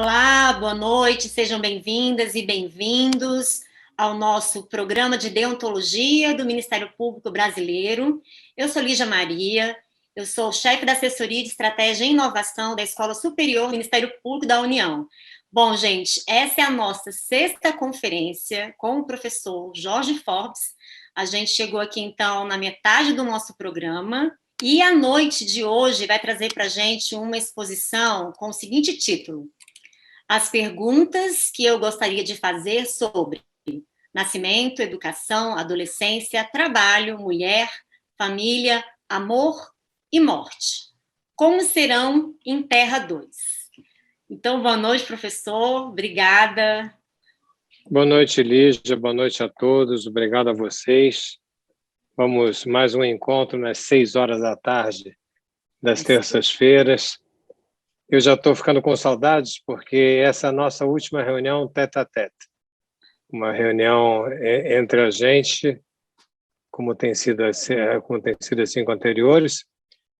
Olá, boa noite, sejam bem-vindas e bem-vindos ao nosso programa de deontologia do Ministério Público Brasileiro. Eu sou Lígia Maria, eu sou chefe da assessoria de estratégia e inovação da Escola Superior do Ministério Público da União. Bom, gente, essa é a nossa sexta conferência com o professor Jorge Forbes. A gente chegou aqui, então, na metade do nosso programa. E a noite de hoje vai trazer para a gente uma exposição com o seguinte título: As perguntas que eu gostaria de fazer sobre nascimento, educação, adolescência, trabalho, mulher, família, amor e morte. Como serão em Terra 2? Então, boa noite, professor. Obrigada. Boa noite, Lígia. Boa noite a todos. Obrigado a vocês. Vamos mais um encontro nas 6 horas da tarde das terças-feiras. Eu já estou ficando com saudades porque essa é a nossa última reunião tete-a-tete. Uma reunião entre a gente, como tem sido assim com anteriores.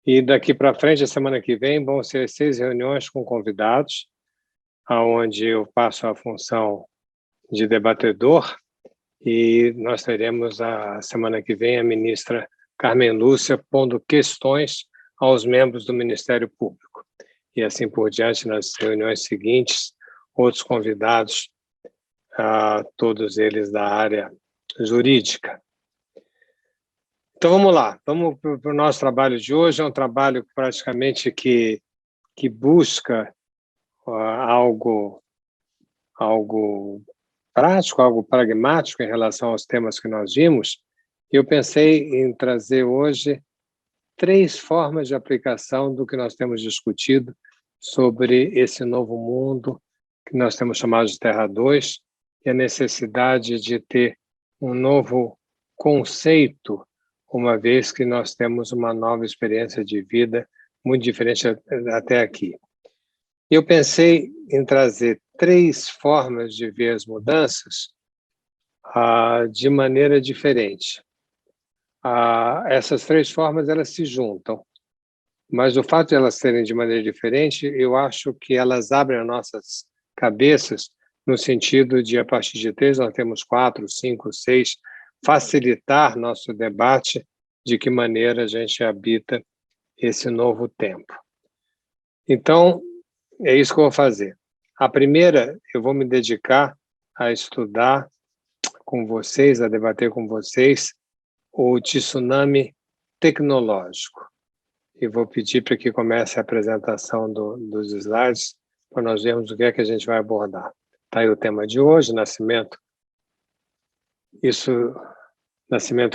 E daqui para frente, a semana que vem, vão ser 6 reuniões com convidados, onde eu passo a função de debatedor, e nós teremos a semana que vem a ministra Carmen Lúcia pondo questões aos membros do Ministério Público. E assim por diante, nas reuniões seguintes, outros convidados, todos eles da área jurídica. Então vamos lá, vamos para o nosso trabalho de hoje. É um trabalho praticamente que busca algo prático, algo pragmático em relação aos temas que nós vimos. Eu pensei em trazer hoje 3 formas de aplicação do que nós temos discutido sobre esse novo mundo que nós temos chamado de Terra 2 e a necessidade de ter um novo conceito, uma vez que nós temos uma nova experiência de vida muito diferente até aqui. Eu pensei em trazer 3 formas de ver as mudanças de maneira diferente. Essas 3 formas, elas se juntam, mas o fato de elas serem de maneira diferente, eu acho que elas abrem as nossas cabeças no sentido de, a partir de 3, nós temos 4, 5, 6, facilitar nosso debate de que maneira a gente habita esse novo tempo. Então, é isso que eu vou fazer. A primeira, eu vou me dedicar a estudar com vocês, a debater com vocês, o tsunami tecnológico. E vou pedir para que comece a apresentação dos slides, para nós vermos o que é que a gente vai abordar. Está aí o tema de hoje, nascimento,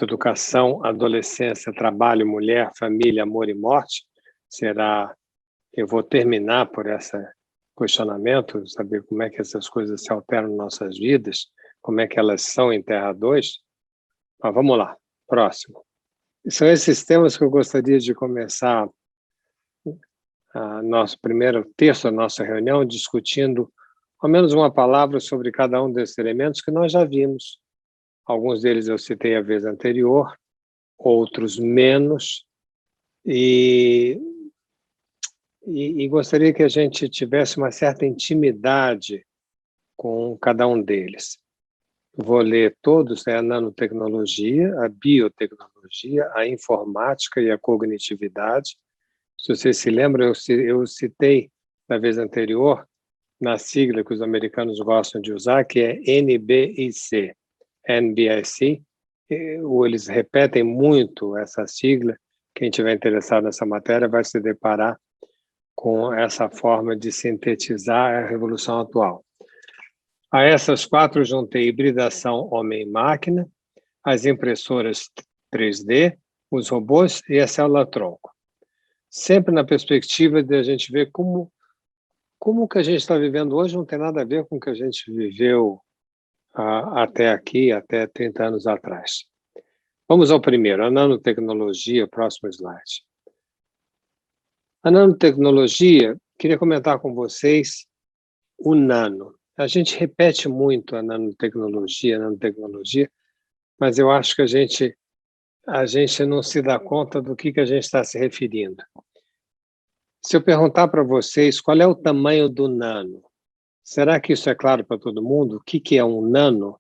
educação, adolescência, trabalho, mulher, família, amor e morte. Eu vou terminar por esse questionamento, saber como é que essas coisas se alteram em nossas vidas, como é que elas são em Terra 2. Mas vamos lá, próximo. São esses temas que eu gostaria de começar nosso primeiro terço da nossa reunião, discutindo ao menos uma palavra sobre cada um desses elementos que nós já vimos. Alguns deles eu citei a vez anterior, outros menos, e gostaria que a gente tivesse uma certa intimidade com cada um deles. Vou ler todos, a nanotecnologia, a biotecnologia, a informática e a cognitividade. Se vocês se lembram, eu citei na vez anterior, na sigla que os americanos gostam de usar, que é NBIC, eles repetem muito essa sigla. Quem estiver interessado nessa matéria vai se deparar com essa forma de sintetizar a revolução atual. A essas 4 juntei hibridação homem-máquina, as impressoras 3D, os robôs e a célula-tronco. Sempre na perspectiva de a gente ver como o que a gente está vivendo hoje não tem nada a ver com o que a gente viveu até aqui, até 30 anos atrás. Vamos ao primeiro, a nanotecnologia, próximo slide. A nanotecnologia, queria comentar com vocês o nano. A gente repete muito a nanotecnologia, mas eu acho que a gente não se dá conta do que a gente está se referindo. Se eu perguntar para vocês qual é o tamanho do nano, Será que isso é claro para todo mundo? O que é um nano?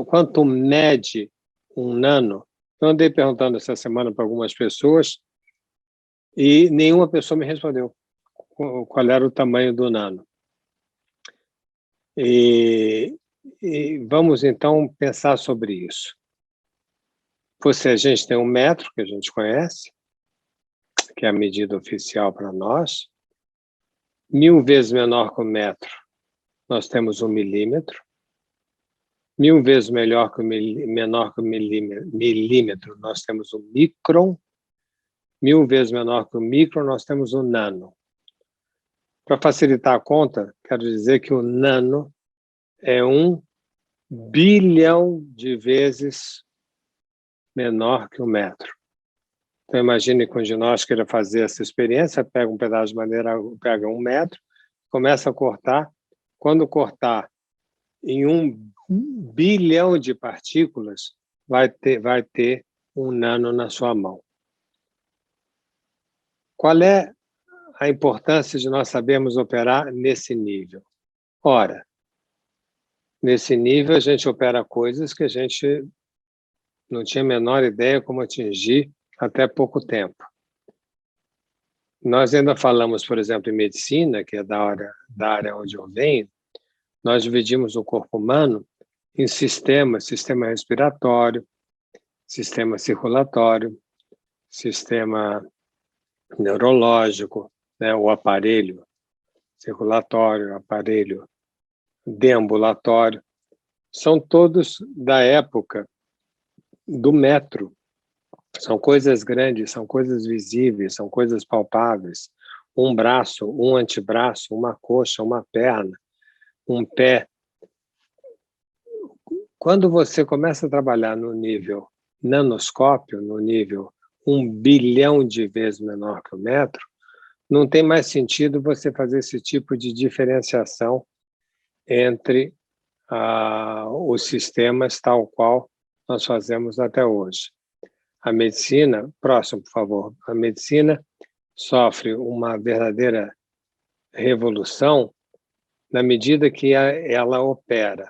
Quanto mede um nano? Eu andei perguntando essa semana para algumas pessoas e nenhuma pessoa me respondeu qual era o tamanho do nano. E vamos, então, pensar sobre isso. A gente tem 1 metro, que a gente conhece, que é a medida oficial para nós. 1000 vezes menor que o metro, nós temos 1 milímetro. 1000 vezes menor que o milímetro, nós temos 1 micron. 1000 vezes menor que o micron, nós temos 1 nano. Para facilitar a conta, quero dizer que o nano é 1 bilhão de vezes menor que o metro. Então, imagine que um de nós queira fazer essa experiência, pega um pedaço de madeira, pega 1 metro, começa a cortar. Quando cortar em 1 bilhão de partículas, vai ter 1 nano na sua mão. Qual é a importância de nós sabermos operar nesse nível? Ora, nesse nível a gente opera coisas que a gente não tinha a menor ideia como atingir até pouco tempo. Nós ainda falamos, por exemplo, em medicina, que é da área onde eu venho, nós dividimos o corpo humano em sistema respiratório, sistema circulatório, sistema neurológico, né, o aparelho circulatório, aparelho deambulatório, são todos da época do metro. São coisas grandes, são coisas visíveis, são coisas palpáveis. Um braço, um antebraço, uma coxa, uma perna, um pé. Quando você começa a trabalhar no nível nanoscópio, no nível 1 bilhão de vezes menor que o metro, não tem mais sentido você fazer esse tipo de diferenciação entre os sistemas tal qual nós fazemos até hoje. A medicina, próximo, por favor, a medicina sofre uma verdadeira revolução na medida que ela opera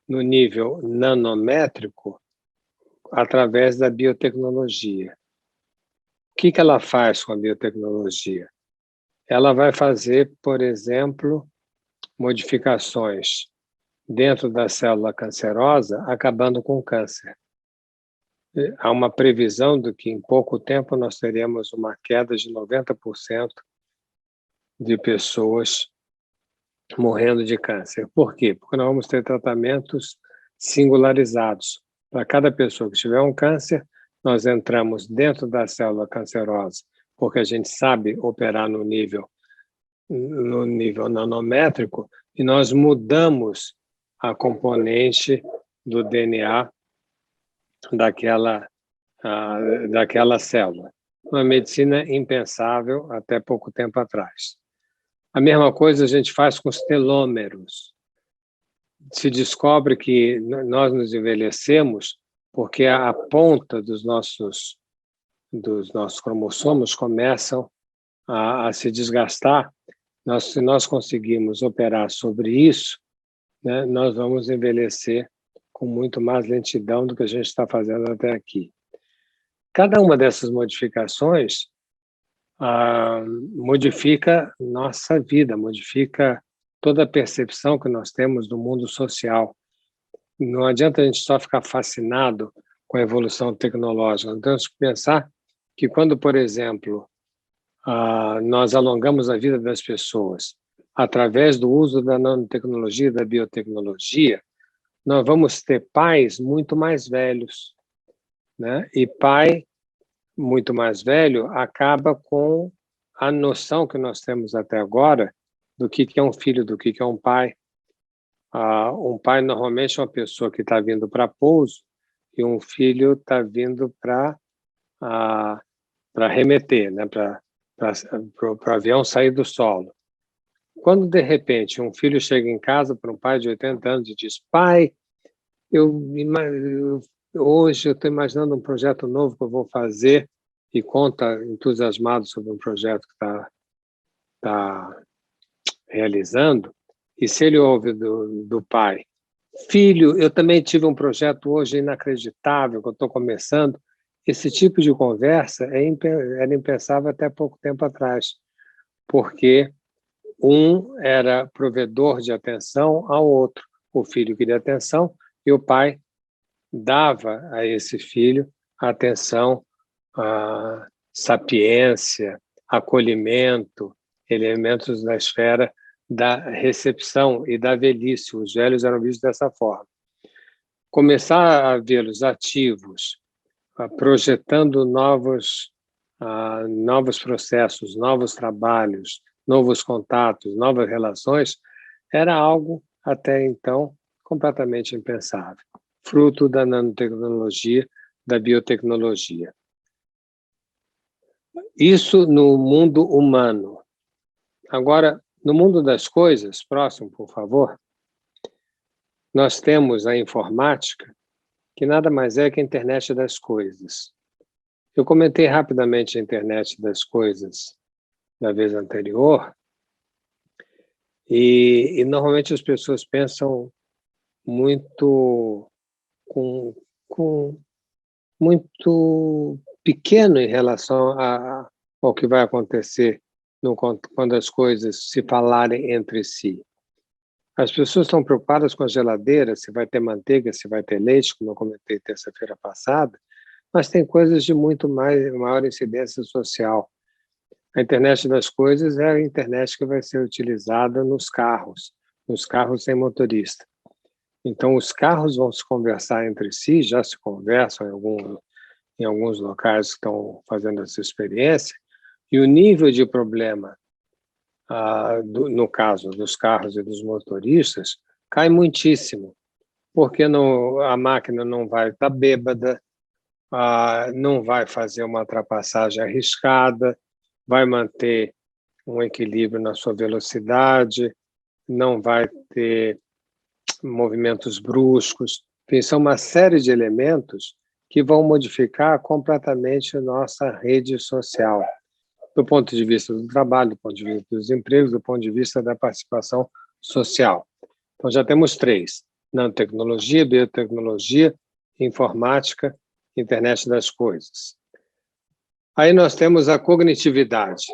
no nível nanométrico através da biotecnologia. O que ela faz com a biotecnologia? Ela vai fazer, por exemplo, modificações dentro da célula cancerosa, acabando com o câncer. Há uma previsão de que em pouco tempo nós teremos uma queda de 90% de pessoas morrendo de câncer. Por quê? Porque nós vamos ter tratamentos singularizados. Para cada pessoa que tiver um câncer, nós entramos dentro da célula cancerosa, porque a gente sabe operar no nível nanométrico, e nós mudamos a componente do DNA daquela célula. Uma medicina impensável até pouco tempo atrás. A mesma coisa a gente faz com os telômeros. Se descobre que nós nos envelhecemos porque a ponta dos nossos cromossomos começam a se desgastar. Se nós conseguimos operar sobre isso, né, nós vamos envelhecer com muito mais lentidão do que a gente está fazendo até aqui. Cada uma dessas modificações modifica nossa vida, modifica toda a percepção que nós temos do mundo social. Não adianta a gente só ficar fascinado com a evolução tecnológica. Nós temos que pensar que quando, por exemplo, nós alongamos a vida das pessoas através do uso da nanotecnologia e da biotecnologia, nós vamos ter pais muito mais velhos, né? E pai muito mais velho acaba com a noção que nós temos até agora do que é um filho, do que é um pai. Um pai normalmente é uma pessoa que está vindo para pouso e um filho está vindo para remeter, né? Para o avião sair do solo. Quando, de repente, um filho chega em casa para um pai de 80 anos e diz: pai, hoje eu estou imaginando um projeto novo que eu vou fazer, e conta entusiasmado sobre um projeto que está realizando, E se ele ouve do pai, filho, eu também tive um projeto hoje inacreditável, que eu estou começando. Esse tipo de conversa era impensável até pouco tempo atrás, porque um era provedor de atenção ao outro. O filho queria atenção e o pai dava a esse filho atenção, a sapiência, acolhimento, elementos da esfera da recepção e da velhice. Os velhos eram vistos dessa forma. Começar a vê-los ativos, projetando novos processos, novos trabalhos, novos contatos, novas relações, era algo, até então, completamente impensável, fruto da nanotecnologia, da biotecnologia. Isso no mundo humano. Agora, no mundo das coisas, próximo, por favor, nós temos a informática, que nada mais é que a internet das coisas. Eu comentei rapidamente a internet das coisas da vez anterior, e normalmente as pessoas pensam muito muito pequeno em relação ao que vai acontecer quando as coisas se falarem entre si. As pessoas estão preocupadas com a geladeira, se vai ter manteiga, se vai ter leite, como eu comentei terça-feira passada, mas tem coisas de muito maior incidência social. A internet das coisas é a internet que vai ser utilizada nos carros sem motorista. Então, os carros vão se conversar entre si, já se conversam em alguns locais que estão fazendo essa experiência, e o nível de problema, no caso dos carros e dos motoristas, cai muitíssimo, porque a máquina não vai estar bêbada, não vai fazer uma ultrapassagem arriscada, vai manter um equilíbrio na sua velocidade, não vai ter movimentos bruscos. Enfim, são uma série de elementos que vão modificar completamente a nossa rede social, do ponto de vista do trabalho, do ponto de vista dos empregos, do ponto de vista da participação social. Então, já temos 3: nanotecnologia, biotecnologia, informática, internet das coisas. Aí nós temos a cognitividade,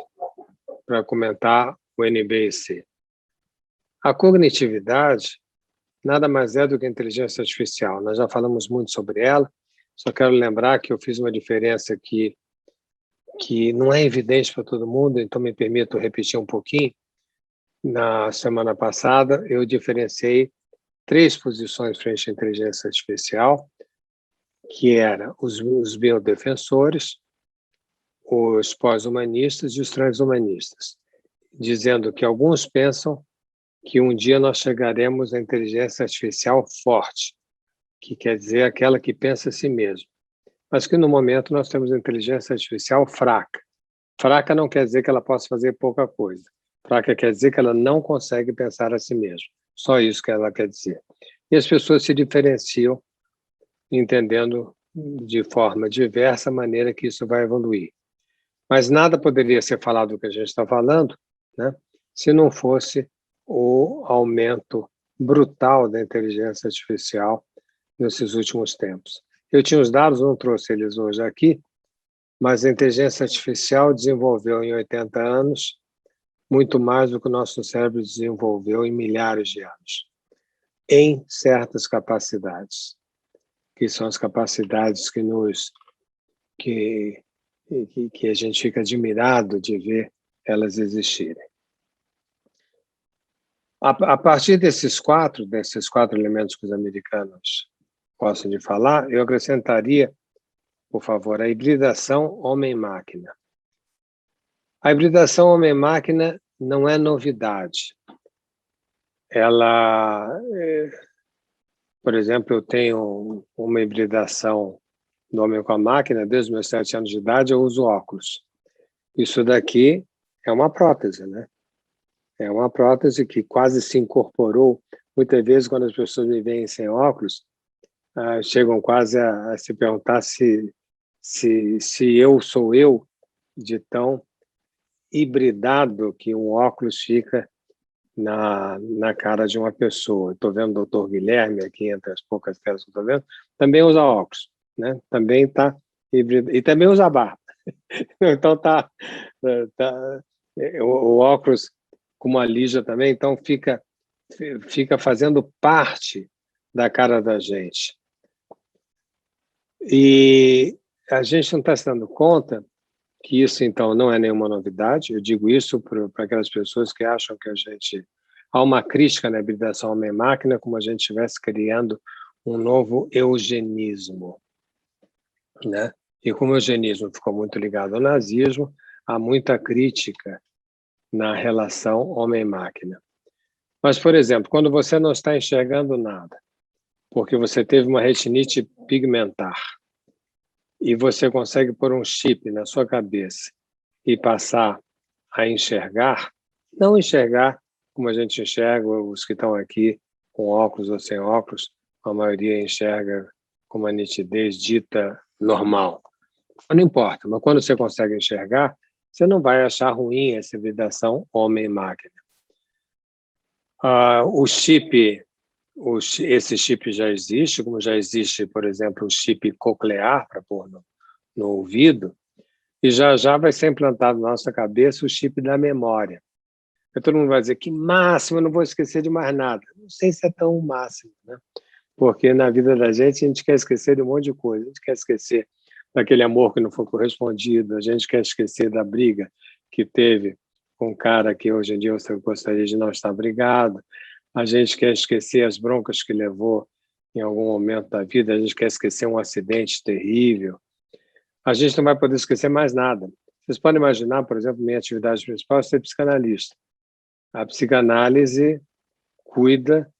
para comentar o NBIC. A cognitividade nada mais é do que a inteligência artificial. Nós já falamos muito sobre ela, só quero lembrar que eu fiz uma diferença aqui que não é evidente para todo mundo, então me permito repetir um pouquinho. Na semana passada, eu diferenciei 3 posições frente à inteligência artificial, que eram os biodefensores, os pós-humanistas e os transhumanistas, dizendo que alguns pensam que um dia nós chegaremos à inteligência artificial forte, que quer dizer aquela que pensa a si mesma, mas que no momento nós temos a inteligência artificial fraca. Fraca não quer dizer que ela possa fazer pouca coisa. Fraca quer dizer que ela não consegue pensar a si mesma. Só isso que ela quer dizer. E as pessoas se diferenciam entendendo de forma diversa a maneira que isso vai evoluir. Mas nada poderia ser falado do que a gente está falando, né, se não fosse o aumento brutal da inteligência artificial nesses últimos tempos. Eu tinha os dados, não trouxe eles hoje aqui, mas a inteligência artificial desenvolveu em 80 anos muito mais do que o nosso cérebro desenvolveu em milhares de anos, em certas capacidades, que são as capacidades que a gente fica admirado de ver elas existirem. A partir desses quatro elementos que os americanos gostam de falar, eu acrescentaria, por favor, a hibridação homem-máquina. A hibridação homem-máquina não é novidade. Por exemplo, eu tenho uma hibridação do homem com a máquina, desde os meus 7 anos de idade eu uso óculos. Isso daqui é uma prótese, né? É uma prótese que quase se incorporou. Muitas vezes, quando as pessoas me veem sem óculos, chegam quase a se perguntar se eu sou eu, de tão hibridado que um óculos fica na cara de uma pessoa. Estou vendo o doutor Guilherme aqui, entre as poucas telas que estou vendo, também usa óculos, né? Também está híbrido, e também usa barba. Então, o óculos, como a Lígia também, então fica fazendo parte da cara da gente. E a gente não está se dando conta que isso, então, não é nenhuma novidade. Eu digo isso para aquelas pessoas que acham que há uma crítica na hibridação homem-máquina, como a gente estivesse criando um novo eugenismo, né? E como o eugenismo ficou muito ligado ao nazismo, há muita crítica na relação homem-máquina. Mas, por exemplo, quando você não está enxergando nada, porque você teve uma retinite pigmentar, e você consegue pôr um chip na sua cabeça e passar a enxergar, não enxergar como a gente enxerga, os que estão aqui com óculos ou sem óculos, a maioria enxerga com uma nitidez dita normal. Não importa, mas quando você consegue enxergar, você não vai achar ruim essa hibridação homem-máquina. Esse chip já existe, como já existe, por exemplo, o chip coclear para pôr no ouvido, e já vai ser implantado na nossa cabeça o chip da memória. E todo mundo vai dizer que máximo, eu não vou esquecer de mais nada. Não sei se é tão máximo, né? Porque na vida da gente, a gente quer esquecer de um monte de coisa. A gente quer esquecer daquele amor que não foi correspondido, a gente quer esquecer da briga que teve com um cara que hoje em dia você gostaria de não estar brigado, a gente quer esquecer as broncas que levou em algum momento da vida, a gente quer esquecer um acidente terrível. A gente não vai poder esquecer mais nada. Vocês podem imaginar, por exemplo, minha atividade principal é ser psicanalista. A psicanálise cuida,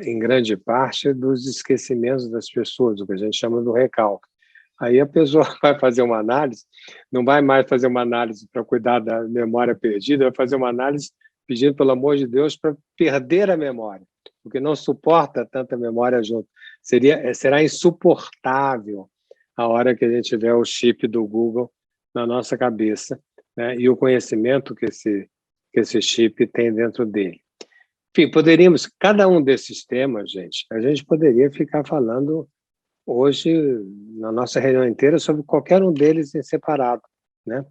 em grande parte, dos esquecimentos das pessoas, o que a gente chama do recalque. Aí a pessoa vai fazer uma análise, não vai mais fazer uma análise para cuidar da memória perdida, vai fazer uma análise pedindo, pelo amor de Deus, para perder a memória, porque não suporta tanta memória junto. Será insuportável a hora que a gente tiver o chip do Google na nossa cabeça, né? E o conhecimento que esse chip tem dentro dele. Enfim, cada um desses temas, gente, a gente poderia ficar falando hoje, na nossa reunião inteira, sobre qualquer um deles em separado, né?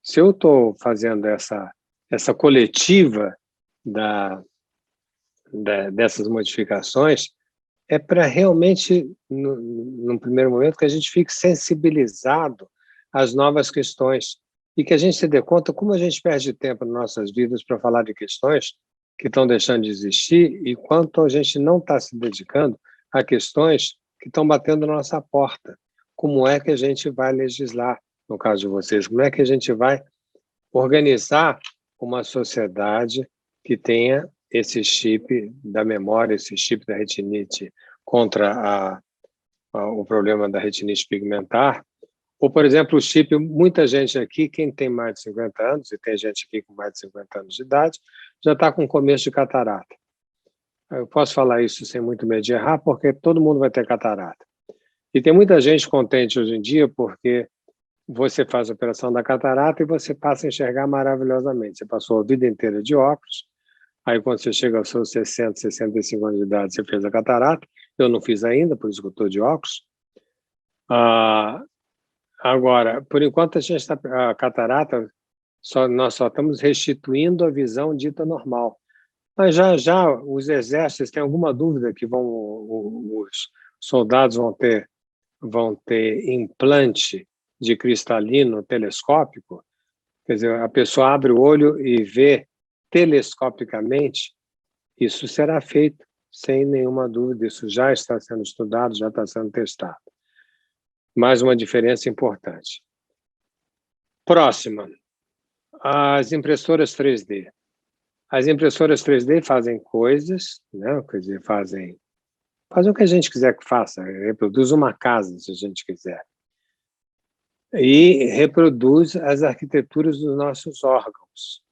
Se eu estou fazendo essa coletiva dessas modificações, é para realmente, num primeiro momento, que a gente fique sensibilizado às novas questões e que a gente se dê conta como a gente perde tempo nas nossas vidas para falar de questões que estão deixando de existir e quanto a gente não está se dedicando a questões que estão batendo na nossa porta. Como é que a gente vai legislar, no caso de vocês? Como é que a gente vai organizar uma sociedade que tenha esse chip da memória, esse chip da retinite contra o problema da retinite pigmentar? Ou, por exemplo, o chip, muita gente aqui, quem tem mais de 50 anos, e tem gente aqui com mais de 50 anos de idade, já está com começo de catarata. Eu posso falar isso sem muito medo de errar, porque todo mundo vai ter catarata. E tem muita gente contente hoje em dia porque você faz a operação da catarata e você passa a enxergar maravilhosamente. Você passou a vida inteira de óculos, aí quando você chega aos seus 60, 65 anos de idade, você fez a catarata. Eu não fiz ainda, por isso que eu estou de óculos. Agora, por enquanto, a catarata, nós só estamos restituindo a visão dita normal. Mas já os exércitos têm alguma dúvida que os soldados vão ter implante de cristalino telescópico? Quer dizer, a pessoa abre o olho e vê telescopicamente, isso será feito sem nenhuma dúvida, isso já está sendo estudado, já está sendo testado. Mais uma diferença importante. Próxima, as impressoras 3D. As impressoras 3D fazem coisas, né? Quer dizer, fazem o que a gente quiser que faça, reproduz uma casa, se a gente quiser. E reproduz as arquiteturas dos nossos órgãos.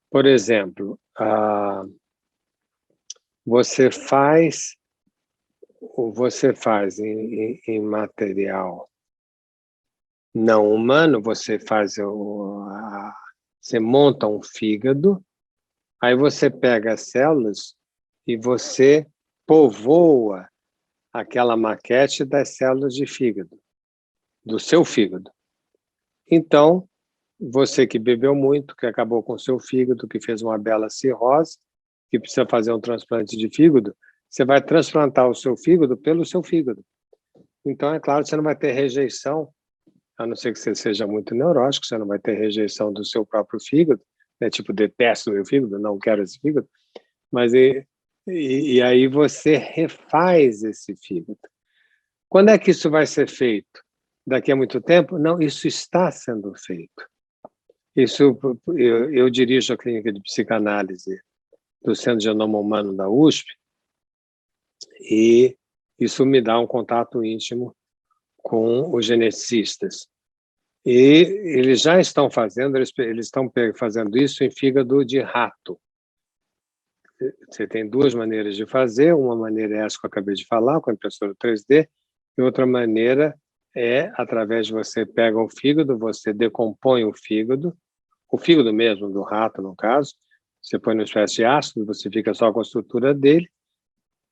Por exemplo, você faz em material não humano, você monta um fígado Aí você pega as células e você povoa aquela maquete das células de fígado, do seu fígado. Então, você que bebeu muito, que acabou com o seu fígado, que fez uma bela cirrose, que precisa fazer um transplante de fígado, você vai transplantar o seu fígado pelo seu fígado. Então, é claro, você não vai ter rejeição, a não ser que você seja muito neurótico, você não vai ter rejeição do seu próprio fígado, né? Tipo, detesto o meu fígado, não quero esse fígado, mas e aí você refaz esse fígado. Quando é que isso vai ser feito? Daqui a muito tempo? Não, isso está sendo feito. Isso, eu dirijo a clínica de psicanálise do Centro de Genoma Humano da USP, e isso me dá um contato íntimo com os geneticistas. E eles já estão fazendo, eles estão fazendo isso em fígado de rato. Você tem duas maneiras de fazer, uma maneira é essa que eu acabei de falar, com a impressora 3D, e outra maneira é, através de você pega o fígado, você decompõe o fígado mesmo do rato, no caso, você põe numa espécie de ácido, você fica só com a estrutura dele,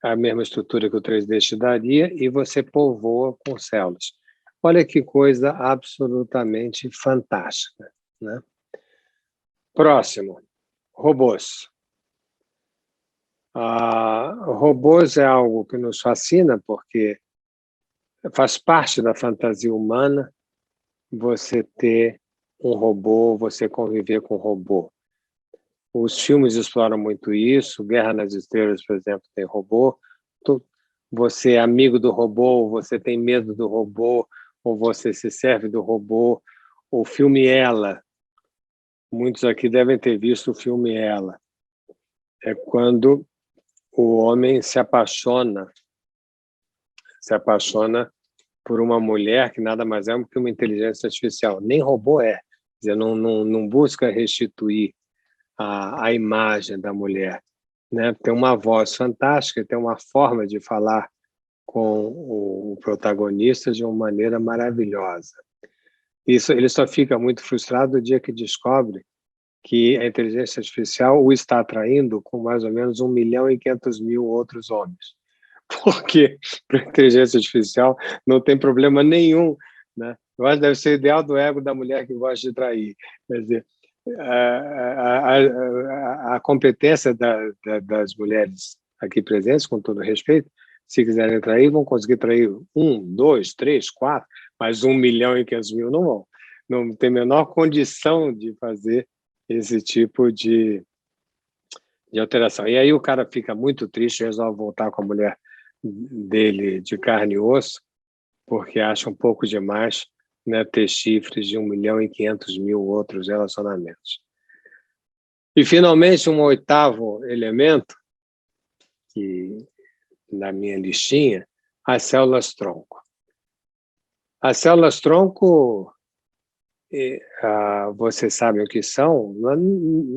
a mesma estrutura que o 3D te daria, e você povoa com células. Olha que coisa absolutamente fantástica, né? Próximo, robôs. Robôs é algo que nos fascina, porque faz parte da fantasia humana você ter um robô, você conviver com um robô. Os filmes exploram muito isso, Guerra nas Estrelas, por exemplo, tem robô. Você é amigo do robô, você tem medo do robô, ou você se serve do robô. O filme Ela, muitos aqui devem ter visto o filme Ela. É quando o homem se apaixona por uma mulher que nada mais é do que uma inteligência artificial. Nem robô é. Quer dizer, não busca restituir a imagem da mulher, né? Tem uma voz fantástica, tem uma forma de falar com o protagonista de uma maneira maravilhosa. Isso, ele só fica muito frustrado no dia que descobre que a inteligência artificial o está atraindo com mais ou menos 1.500.000 outros homens. Porque para a inteligência artificial não tem problema nenhum, né? Eu acho que deve ser o ideal do ego da mulher que gosta de trair. Quer dizer, a competência das mulheres aqui presentes, com todo respeito, se quiserem trair, vão conseguir trair 1, 2, 3, 4, mas 1.500.000 não vão. Não tem a menor condição de fazer esse tipo de alteração. E aí o cara fica muito triste e resolve voltar com a mulher dele de carne e osso, porque acha um pouco demais, né, ter chifres de 1.500.000 outros relacionamentos. E, finalmente, um oitavo elemento, que na minha listinha, as células-tronco. As células-tronco, vocês sabem o que são,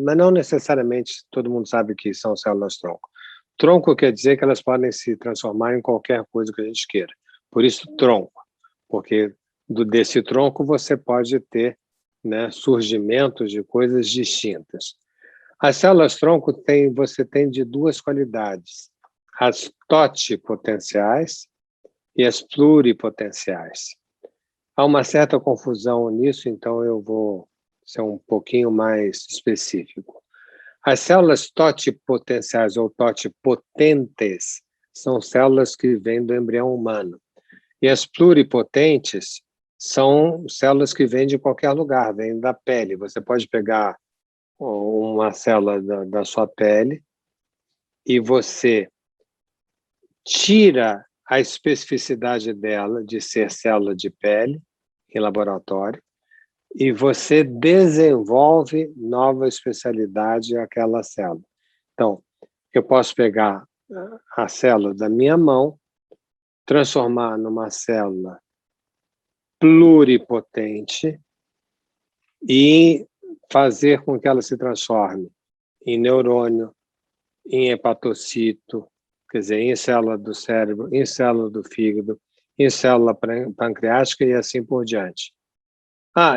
mas não necessariamente todo mundo sabe o que são células-tronco. Tronco quer dizer que elas podem se transformar em qualquer coisa que a gente queira. Por isso, tronco, porque desse tronco você pode ter, né, surgimentos de coisas distintas. As células-tronco você tem de duas qualidades, as totipotenciais e as pluripotenciais. Há uma certa confusão nisso, então eu vou ser um pouquinho mais específico. As células totipotenciais ou totipotentes são células que vêm do embrião humano. E as pluripotentes são células que vêm de qualquer lugar, vêm da pele. Você pode pegar uma célula da sua pele e você tira a especificidade dela de ser célula de pele em laboratório e você desenvolve nova especialidade àquela célula. Então, eu posso pegar a célula da minha mão, transformar numa célula pluripotente e fazer com que ela se transforme em neurônio, em hepatocito, quer dizer, em célula do cérebro, em célula do fígado, em célula pancreática e assim por diante.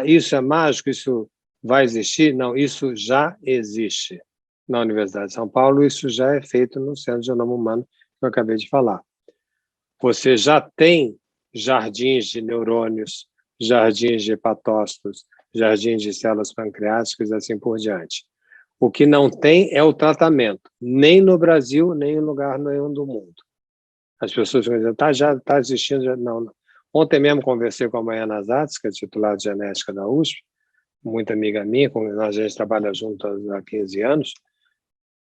Isso é mágico? Isso vai existir? Não, isso já existe. na Universidade de São Paulo, isso já é feito no Centro de Genoma Humano, que eu acabei de falar. Você já tem jardins de neurônios, jardins de hepatócitos, jardins de células pancreáticas e assim por diante. O que não tem é o tratamento, nem no Brasil, nem em lugar nenhum do mundo. As pessoas vão dizer, já está existindo. Não. Ontem mesmo conversei com a Maiana Zatz, que é titular de genética da USP, muita amiga minha, a gente trabalha juntos há 15 anos,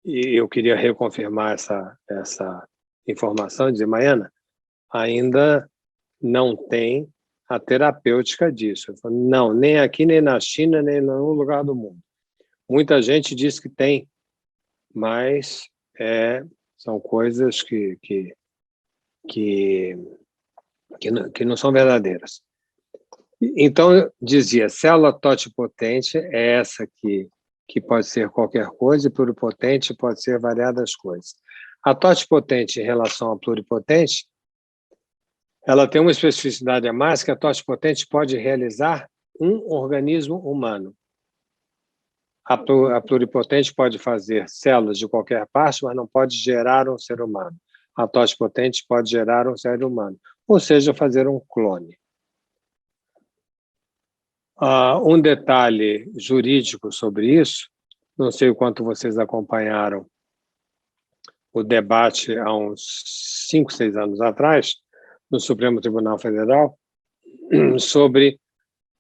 e eu queria reconfirmar essa informação, dizer, Maiana, ainda não tem a terapêutica disso. Eu falo, não, nem aqui, nem na China, nem em nenhum lugar do mundo. Muita gente diz que tem, mas são coisas que não são verdadeiras. Então, eu dizia, célula totipotente é essa que pode ser qualquer coisa, e pluripotente pode ser variadas coisas. A totipotente em relação à pluripotente, ela tem uma especificidade a mais, que a totipotente pode realizar um organismo humano. A pluripotente pode fazer células de qualquer parte, mas não pode gerar um ser humano. A totipotente pode gerar um ser humano, ou seja, fazer um clone. Um detalhe jurídico sobre isso, não sei o quanto vocês acompanharam o debate há uns 5, 6 anos atrás, no Supremo Tribunal Federal, sobre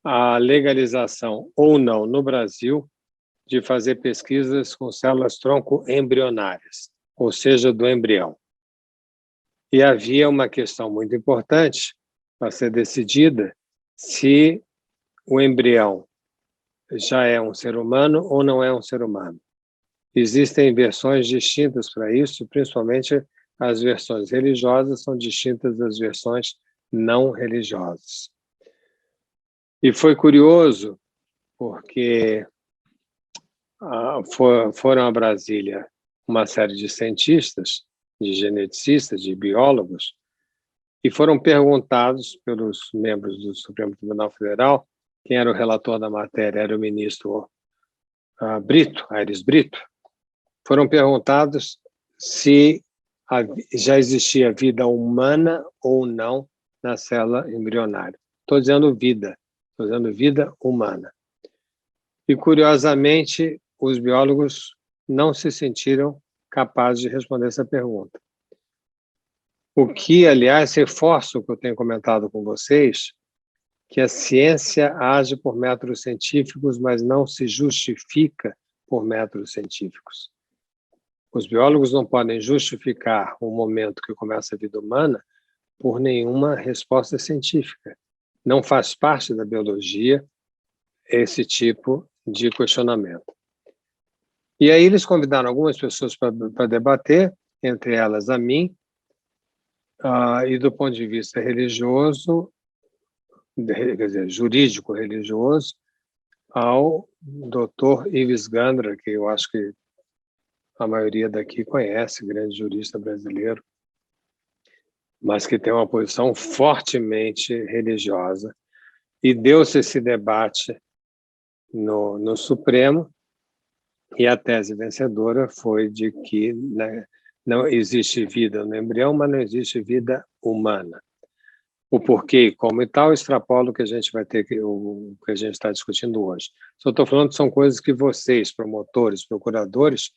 a legalização ou não no Brasil de fazer pesquisas com células tronco embrionárias, ou seja, do embrião. E havia uma questão muito importante para ser decidida se o embrião já é um ser humano ou não é um ser humano. Existem versões distintas para isso, principalmente as versões religiosas são distintas das versões não religiosas. E foi curioso, porque foram a Brasília uma série de cientistas, de geneticistas, de biólogos, e foram perguntados pelos membros do Supremo Tribunal Federal, quem era o relator da matéria era o ministro Brito, Aires Brito, foram perguntados se já existia vida humana ou não na célula embrionária. Estou dizendo vida humana. E, curiosamente, os biólogos não se sentiram capazes de responder essa pergunta. O que, aliás, reforça o que eu tenho comentado com vocês, que a ciência age por métodos científicos, mas não se justifica por métodos científicos. Os biólogos não podem justificar o momento que começa a vida humana por nenhuma resposta científica. Não faz parte da biologia esse tipo de questionamento. E aí eles convidaram algumas pessoas para debater, entre elas a mim, e do ponto de vista religioso, quer dizer, jurídico-religioso, ao Dr. Ives Gandra, que eu acho que a maioria daqui conhece, grande jurista brasileiro, mas que tem uma posição fortemente religiosa. E deu-se esse debate no Supremo, e a tese vencedora foi de que, né, não existe vida no embrião, mas não existe vida humana. O porquê e como e tal, extrapola o que a gente vai ter, o que a gente está discutindo hoje. Só estou falando que são coisas que vocês, promotores, procuradores,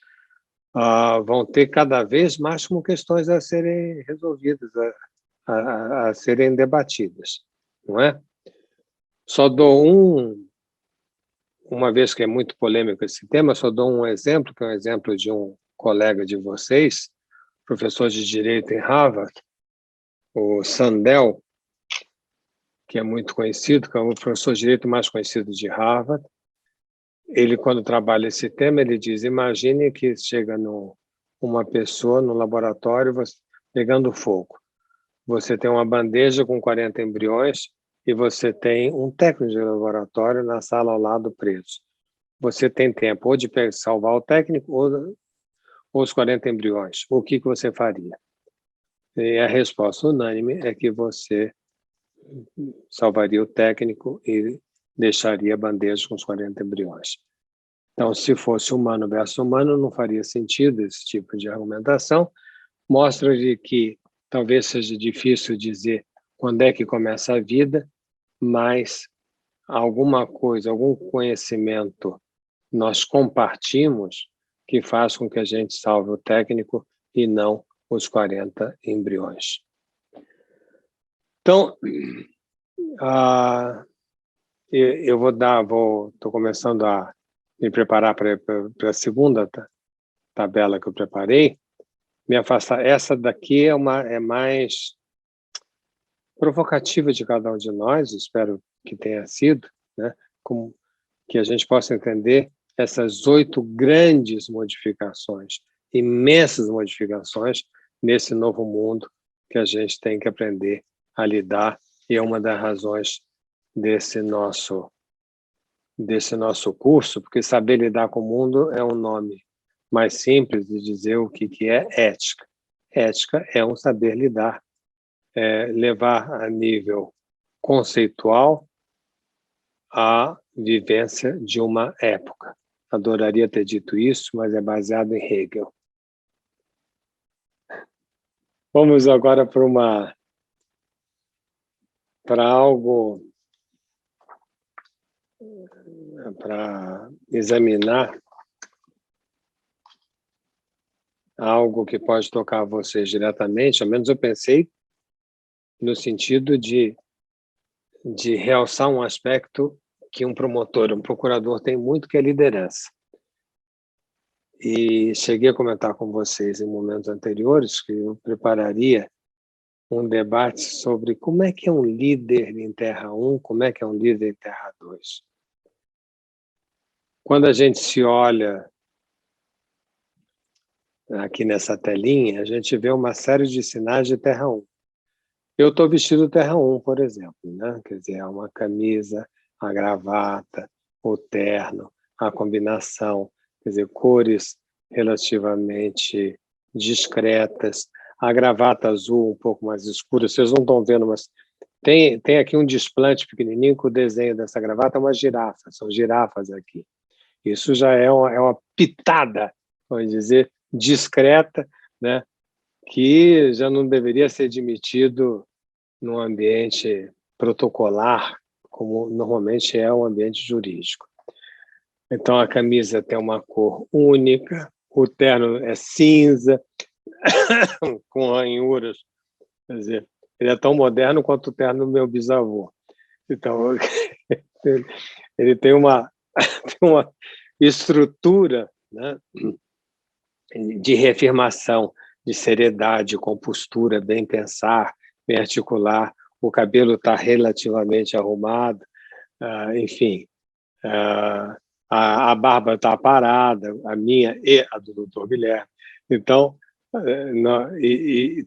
vão ter cada vez mais como questões a serem resolvidas, a serem debatidas, não é? Só dou uma vez que é muito polêmico esse tema, só dou um exemplo, que é um exemplo de um colega de vocês, professor de Direito em Harvard, o Sandel, que é muito conhecido, que é o professor de Direito mais conhecido de Harvard. Ele, quando trabalha esse tema, ele diz, imagine que chega uma pessoa no laboratório pegando fogo. Você tem uma bandeja com 40 embriões e você tem um técnico de laboratório na sala ao lado preso. Você tem tempo ou de salvar o técnico ou os 40 embriões. O que você faria? E a resposta unânime é que você salvaria o técnico e deixaria a bandeja com os 40 embriões. Então, se fosse humano versus humano, não faria sentido esse tipo de argumentação. Mostra de que talvez seja difícil dizer quando é que começa a vida, mas alguma coisa, algum conhecimento nós compartimos que faz com que a gente salve o técnico e não os 40 embriões. Então, estou começando a me preparar para a segunda tabela que eu preparei. Me afastar. Essa daqui é mais provocativa de cada um de nós, espero que tenha sido, né? Como que a gente possa entender essas 8 grandes modificações, imensas modificações nesse novo mundo que a gente tem que aprender a lidar, e é uma das razões desse nosso curso, porque saber lidar com o mundo é um nome mais simples de dizer o que é ética. Ética é um saber lidar, levar a nível conceitual a vivência de uma época. Adoraria ter dito isso, mas é baseado em Hegel. Vamos agora para examinar algo que pode tocar vocês diretamente, ao menos eu pensei no sentido de realçar um aspecto que um promotor, um procurador tem muito, que é liderança. E cheguei a comentar com vocês em momentos anteriores que eu prepararia um debate sobre como é que é um líder em Terra 1, como é que é um líder em Terra 2. Quando a gente se olha aqui nessa telinha, a gente vê uma série de sinais de Terra 1. Eu estou vestido Terra 1, por exemplo, né? Quer dizer, uma camisa, a gravata, o terno, a combinação, quer dizer, cores relativamente discretas, a gravata azul um pouco mais escura, vocês não estão vendo, mas tem aqui um desplante pequenininho com o desenho dessa gravata, é uma girafa, são girafas aqui. Isso já é uma pitada, vamos dizer, discreta, né? Que já não deveria ser admitido num ambiente protocolar, como normalmente é o ambiente jurídico. Então, a camisa tem uma cor única, o terno é cinza, com ranhuras. Quer dizer, ele é tão moderno quanto o terno do meu bisavô. Então, ele tem uma estrutura, né, de reafirmação, de seriedade, compostura, bem pensar, bem articular. O cabelo está relativamente arrumado, enfim. A barba está parada, a minha e a do doutor Guilherme. Então,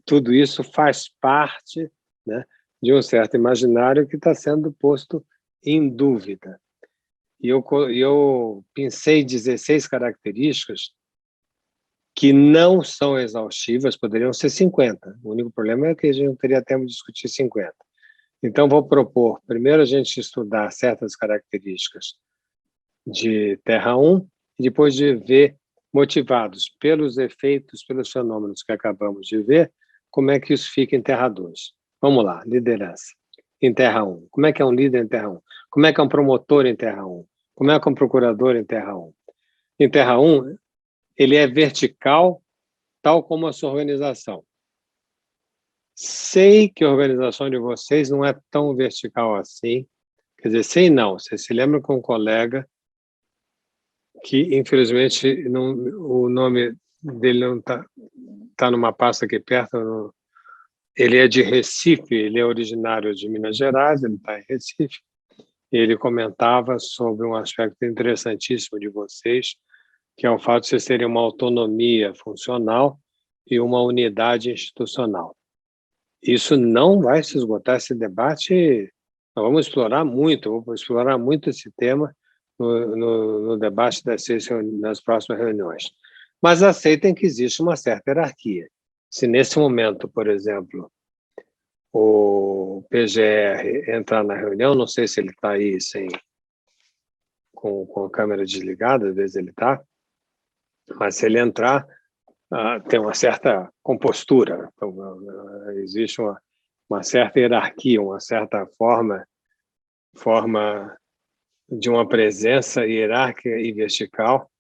tudo isso faz parte, né, de um certo imaginário que está sendo posto em dúvida. E eu pensei 16 características que não são exaustivas, poderiam ser 50. O único problema é que a gente não teria tempo de discutir 50. Então, vou propor, primeiro, a gente estudar certas características de Terra 1, e depois de ver, motivados pelos efeitos, pelos fenômenos que acabamos de ver, como é que isso fica em Terra 2. Vamos lá, liderança. Em Terra 1. Como é que é um líder em Terra 1? Como é que é um promotor em Terra 1? Como é que é um procurador em Terra 1? Em Terra 1, ele é vertical, tal como a sua organização. Sei que a organização de vocês não é tão vertical assim. Quer dizer, sei não. Você se lembra com um colega que, infelizmente, não, o nome dele não tá numa pasta aqui perto. Ele é de Recife, ele é originário de Minas Gerais, ele está em Recife. Ele comentava sobre um aspecto interessantíssimo de vocês, que é o fato de vocês terem uma autonomia funcional e uma unidade institucional. Isso não vai se esgotar, esse debate, nós vamos explorar muito, eu vou explorar muito esse tema no debate nas próximas reuniões. Mas aceitem que existe uma certa hierarquia. Se nesse momento, por exemplo, o PGR entrar na reunião, não sei se ele está aí com a câmera desligada, às vezes ele está, mas se ele entrar, tem uma certa compostura, então, existe uma certa hierarquia, uma certa forma de uma presença hierárquica e vertical,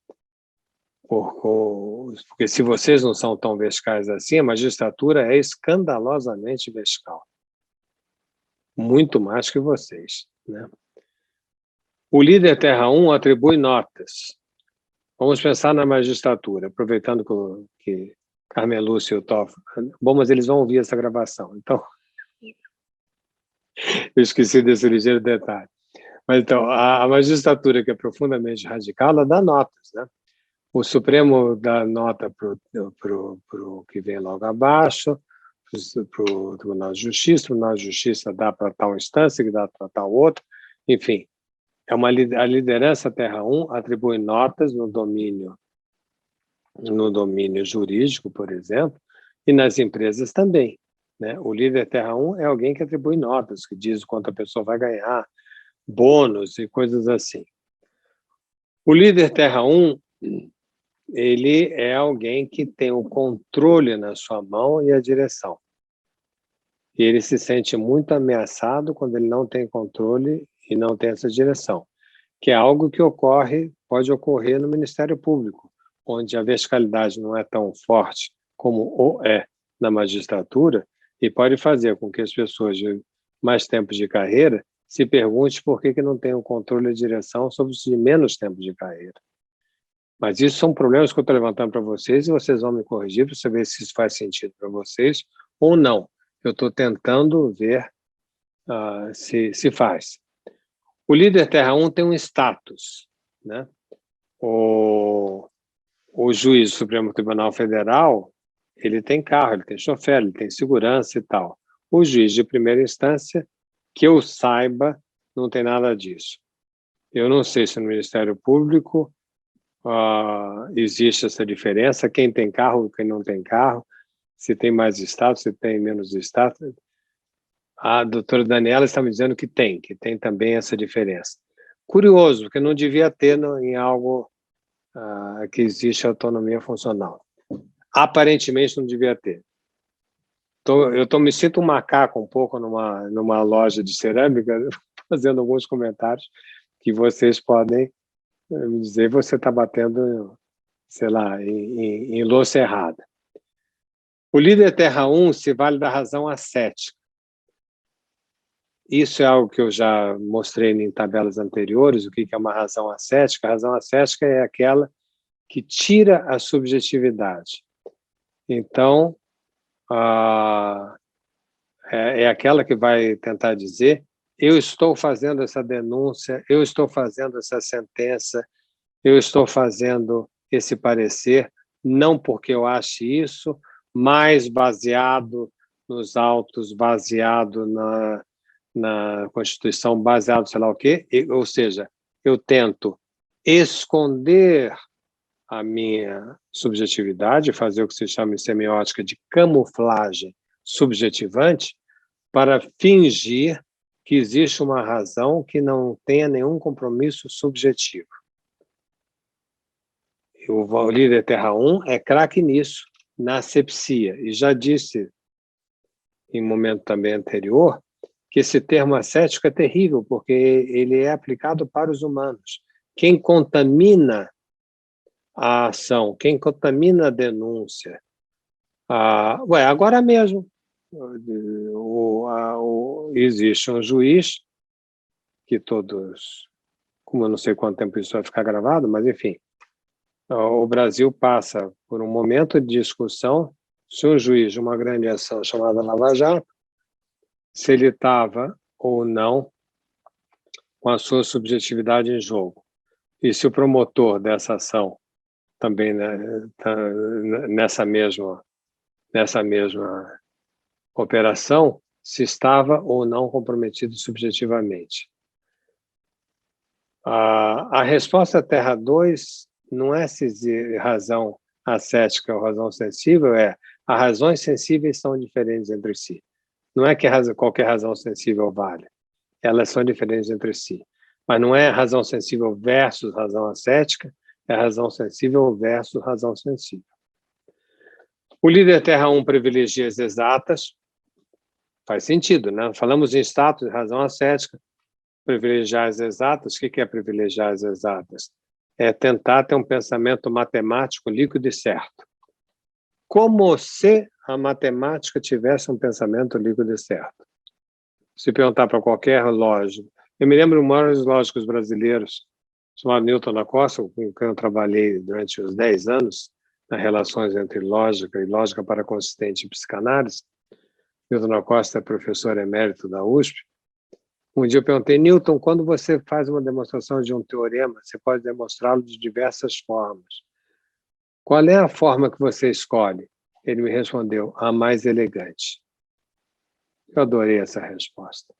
porque se vocês não são tão verticais assim, a magistratura é escandalosamente vertical, muito mais que vocês, né? O líder Terra 1 atribui notas. Vamos pensar na magistratura, aproveitando que Carmen Lúcia e o Toff... Bom, mas eles vão ouvir essa gravação, então... Eu esqueci desse ligeiro detalhe. Mas, então, a magistratura, que é profundamente radical, ela dá notas, né? O Supremo dá nota para o que vem logo abaixo, para o Tribunal de Justiça, o Tribunal de Justiça dá para tal instância, que dá para tal outra, enfim. A liderança Terra 1 atribui notas no domínio jurídico, por exemplo, e nas empresas também, né? O líder Terra 1 é alguém que atribui notas, que diz quanto a pessoa vai ganhar, bônus e coisas assim. O líder Terra 1, ele é alguém que tem o controle na sua mão e a direção. E ele se sente muito ameaçado quando ele não tem controle e não tem essa direção, que é algo que pode ocorrer no Ministério Público, onde a verticalidade não é tão forte como é na magistratura, e pode fazer com que as pessoas de mais tempo de carreira se perguntem por que não tem o controle e a direção sobre os de menos tempo de carreira. Mas isso são problemas que eu estou levantando para vocês e vocês vão me corrigir para saber se isso faz sentido para vocês ou não. Eu estou tentando ver se faz. O líder Terra 1 tem um status, né? O juiz do Supremo Tribunal Federal, ele tem carro, ele tem chofer, ele tem segurança e tal. O juiz de primeira instância, que eu saiba, não tem nada disso. Eu não sei se no Ministério Público existe essa diferença, quem tem carro, quem não tem carro, se tem mais status, se tem menos status. A doutora Daniela está me dizendo que tem também essa diferença. Curioso, porque não devia ter em algo que existe autonomia funcional. Aparentemente não devia ter. Eu me sinto um macaco um pouco numa loja de cerâmica, fazendo alguns comentários que vocês podem me dizer, você está batendo, sei lá, em louça errada. O líder Terra 1 se vale da razão ascética. Isso é algo que eu já mostrei em tabelas anteriores, o que é uma razão ascética. A razão ascética é aquela que tira a subjetividade. Então, é aquela que vai tentar dizer: eu estou fazendo essa denúncia, eu estou fazendo essa sentença, eu estou fazendo esse parecer, não porque eu ache isso, mas baseado nos autos, baseado na Constituição, baseado sei lá o quê, ou seja, eu tento esconder a minha subjetividade, fazer o que se chama em semiótica de camuflagem subjetivante, para fingir que existe uma razão que não tenha nenhum compromisso subjetivo. O líder Terra 1 é craque nisso, na asepsia, e já disse em momento também anterior que esse termo ascético é terrível, porque ele é aplicado para os humanos. Quem contamina a ação, quem contamina a denúncia. Agora mesmo, existe um juiz, que todos, como eu não sei quanto tempo isso vai ficar gravado, mas enfim, o Brasil passa por um momento de discussão se um juiz de uma grande ação chamada Lava Jato, se ele estava ou não com a sua subjetividade em jogo. E se o promotor dessa ação também, né, nessa mesma operação, se estava ou não comprometido subjetivamente. A resposta Terra 2 não é se razão ascética ou razão sensível, as razões sensíveis são diferentes entre si. Não é que qualquer razão sensível vale, elas são diferentes entre si. Mas não é razão sensível versus razão ascética, é razão sensível versus razão sensível. O líder Terra 1 privilegia as exatas, faz sentido, né? Falamos em status de razão ascética, privilegiar as exatas. O que é privilegiar as exatas? É tentar ter um pensamento matemático líquido e certo. Como se a matemática tivesse um pensamento líquido e certo. Se perguntar para qualquer lógico, eu me lembro de um dos maiores lógicos brasileiros, chamado Newton da Costa, com quem eu trabalhei durante os 10 anos, nas relações entre lógica e lógica para consistente e psicanálise. Newton da Costa é professor emérito da USP. Um dia eu perguntei, Newton, quando você faz uma demonstração de um teorema, você pode demonstrá-lo de diversas formas. Qual é a forma que você escolhe? Ele me respondeu, a mais elegante. Eu adorei essa resposta.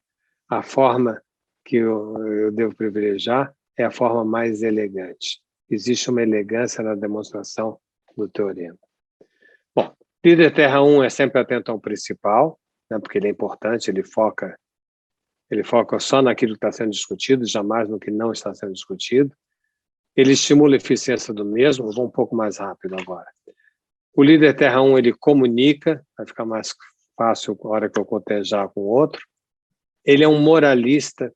A forma que eu devo privilegiar é a forma mais elegante. Existe uma elegância na demonstração do teorema. Bom, líder Terra 1 é sempre atento ao principal, né, porque ele é importante, ele foca só naquilo que está sendo discutido, jamais no que não está sendo discutido. Ele estimula a eficiência do mesmo. Vou um pouco mais rápido agora. O líder Terra 1, ele comunica, vai ficar mais fácil na hora que eu cotejar com o outro. Ele é um moralista,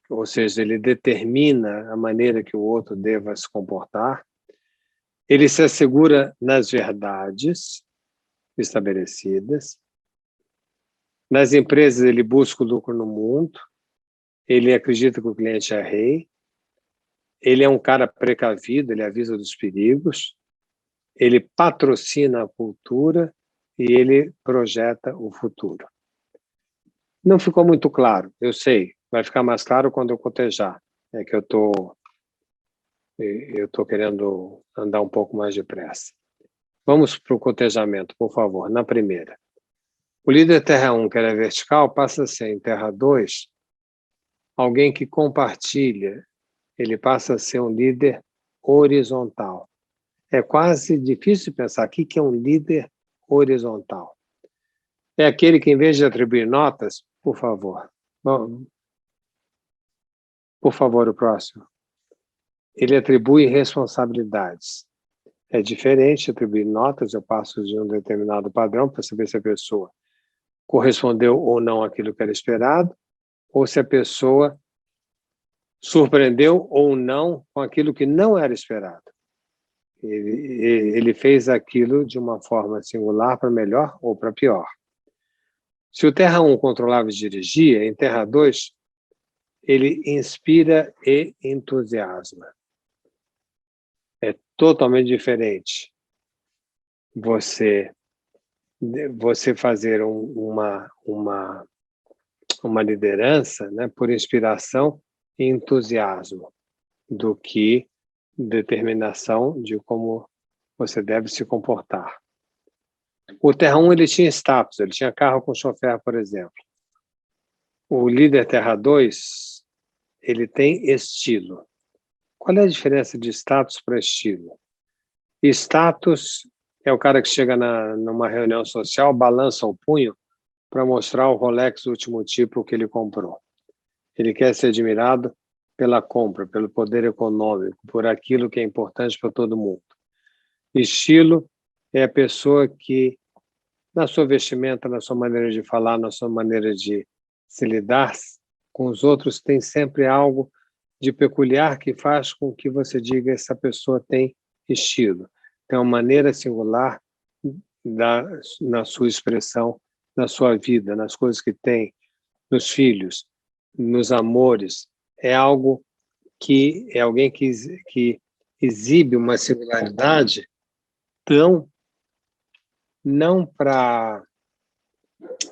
ou seja, ele determina a maneira que o outro deva se comportar. Ele se assegura nas verdades estabelecidas. Nas empresas, ele busca o lucro no mundo. Ele acredita que o cliente é rei. Ele é um cara precavido, ele avisa dos perigos. Ele patrocina a cultura e ele projeta o futuro. Não ficou muito claro, eu sei. Vai ficar mais claro quando eu cotejar. É que eu tô querendo andar um pouco mais depressa. Vamos para o cotejamento, por favor, na primeira. O líder Terra 1, que era vertical, passa a ser em Terra 2 alguém que compartilha. Ele passa a ser um líder horizontal. É quase difícil pensar aqui que é um líder horizontal. É aquele que, em vez de atribuir notas, por favor, o próximo. Ele atribui responsabilidades. É diferente atribuir notas, eu passo de um determinado padrão para saber se a pessoa correspondeu ou não àquilo que era esperado, ou se a pessoa surpreendeu ou não com aquilo que não era esperado. Ele fez aquilo de uma forma singular para melhor ou para pior. Se o Terra 1 controlava e dirigia, em Terra 2, ele inspira e entusiasma. É totalmente diferente você fazer uma liderança, né, por inspiração e entusiasmo, do que determinação de como você deve se comportar. O Terra 1, ele tinha status, ele tinha carro com chofer, por exemplo. O líder Terra 2, ele tem estilo. Qual é a diferença de status para estilo? Status é o cara que chega numa reunião social, balança o punho para mostrar o Rolex último tipo que ele comprou. Ele quer ser admirado pela compra, pelo poder econômico, por aquilo que é importante para todo mundo. Estilo é a pessoa que, na sua vestimenta, na sua maneira de falar, na sua maneira de se lidar com os outros, tem sempre algo de peculiar que faz com que você diga essa pessoa tem estilo. Tem uma maneira singular na sua expressão, na sua vida, nas coisas que tem, nos filhos, nos amores. É algo que é alguém que exibe uma singularidade não para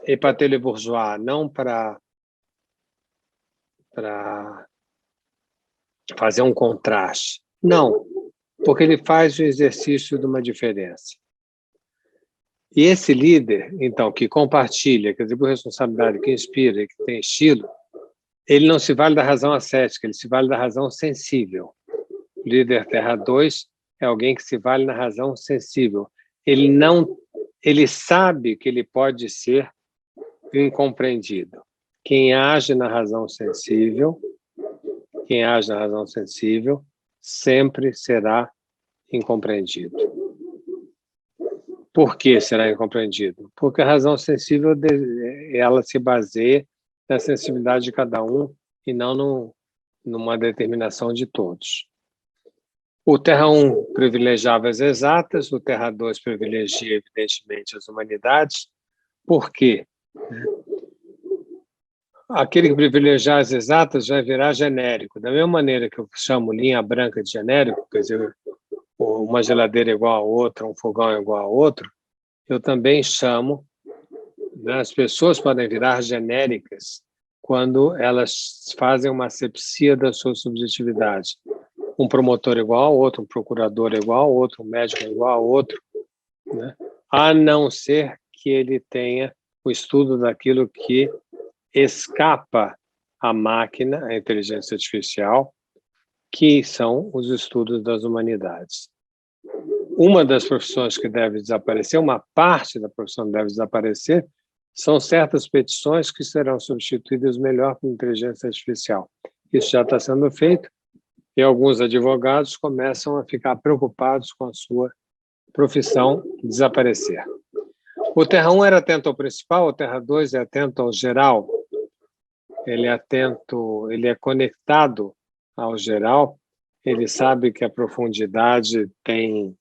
épater bourgeois, não para fazer um contraste. Não, porque ele faz o exercício de uma diferença. E esse líder, então, que compartilha, que atribui responsabilidade, que inspira, que tem estilo, ele não se vale da razão ascética, ele se vale da razão sensível. O líder Terra 2 é alguém que se vale na razão sensível. Ele sabe que ele pode ser incompreendido. Quem age na razão sensível quem age na razão sensível sempre será incompreendido. Por que será incompreendido? Porque a razão sensível, ela se baseia na sensibilidade de cada um e não numa determinação de todos. O Terra 1 privilegiava as exatas, o Terra 2 privilegia, evidentemente, as humanidades. Por quê? Aquele que privilegiar as exatas vai virar genérico. Da mesma maneira que eu chamo linha branca de genérico, quer dizer, uma geladeira igual a outra, um fogão igual a outro, eu também chamo, né, as pessoas podem virar genéricas quando elas fazem uma asepsia da sua subjetividade. Um promotor igual ao outro, um procurador igual ao outro, um médico igual ao outro, né? A não ser que ele tenha o estudo daquilo que escapa à máquina, à inteligência artificial, que são os estudos das humanidades. Uma das profissões que deve desaparecer, uma parte da profissão que deve desaparecer, são certas petições que serão substituídas melhor por inteligência artificial. Isso já está sendo feito e alguns advogados começam a ficar preocupados com a sua profissão desaparecer. O Terra 1 era atento ao principal, o Terra 2 é atento ao geral. Ele é conectado ao geral, ele sabe que a profundidade tem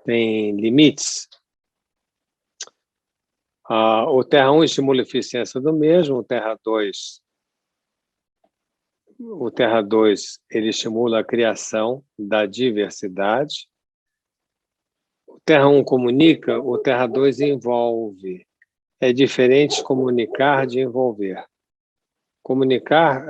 limites. O Terra 1 estimula a eficiência do mesmo, o Terra 2 ele estimula a criação da diversidade. O Terra 1 comunica, o Terra 2 envolve. É diferente comunicar de envolver. Comunicar,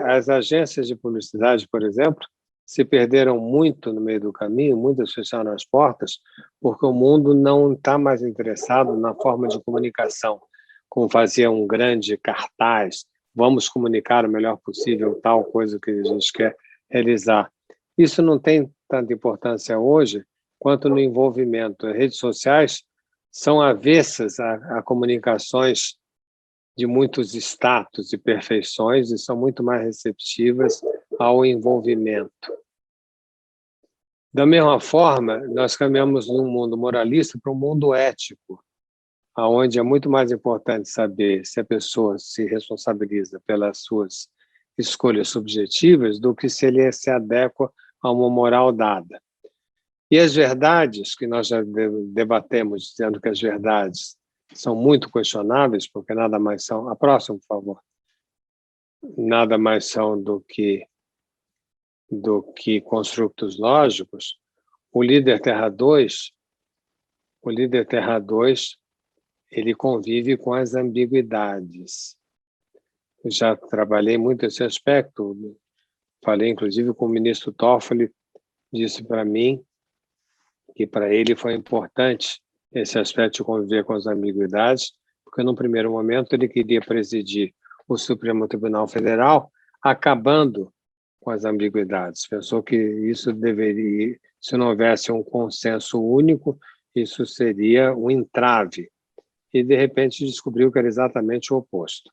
as agências de publicidade, por exemplo, se perderam muito no meio do caminho, muitas fecharam as portas, porque o mundo não está mais interessado na forma de comunicação, como fazia um grande cartaz, vamos comunicar o melhor possível tal coisa que a gente quer realizar. Isso não tem tanta importância hoje quanto no envolvimento. As redes sociais são avessas a comunicações de muitos status e perfeições e são muito mais receptivas ao envolvimento. Da mesma forma, nós caminhamos de um mundo moralista para um mundo ético, onde é muito mais importante saber se a pessoa se responsabiliza pelas suas escolhas subjetivas do que se ele se adequa a uma moral dada. E as verdades, que nós já debatemos, dizendo que as verdades são muito questionáveis, porque nada mais são... A próxima, por favor. Nada mais são do que construtos lógicos. O líder Terra 2, ele convive com as ambiguidades. Eu já trabalhei muito esse aspecto, falei inclusive com o ministro Toffoli, disse para mim que para ele foi importante esse aspecto de conviver com as ambiguidades, porque num primeiro momento ele queria presidir o Supremo Tribunal Federal, acabando com as ambiguidades. Pensou que isso deveria, se não houvesse um consenso único, isso seria um entrave. E, de repente, descobriu que era exatamente o oposto.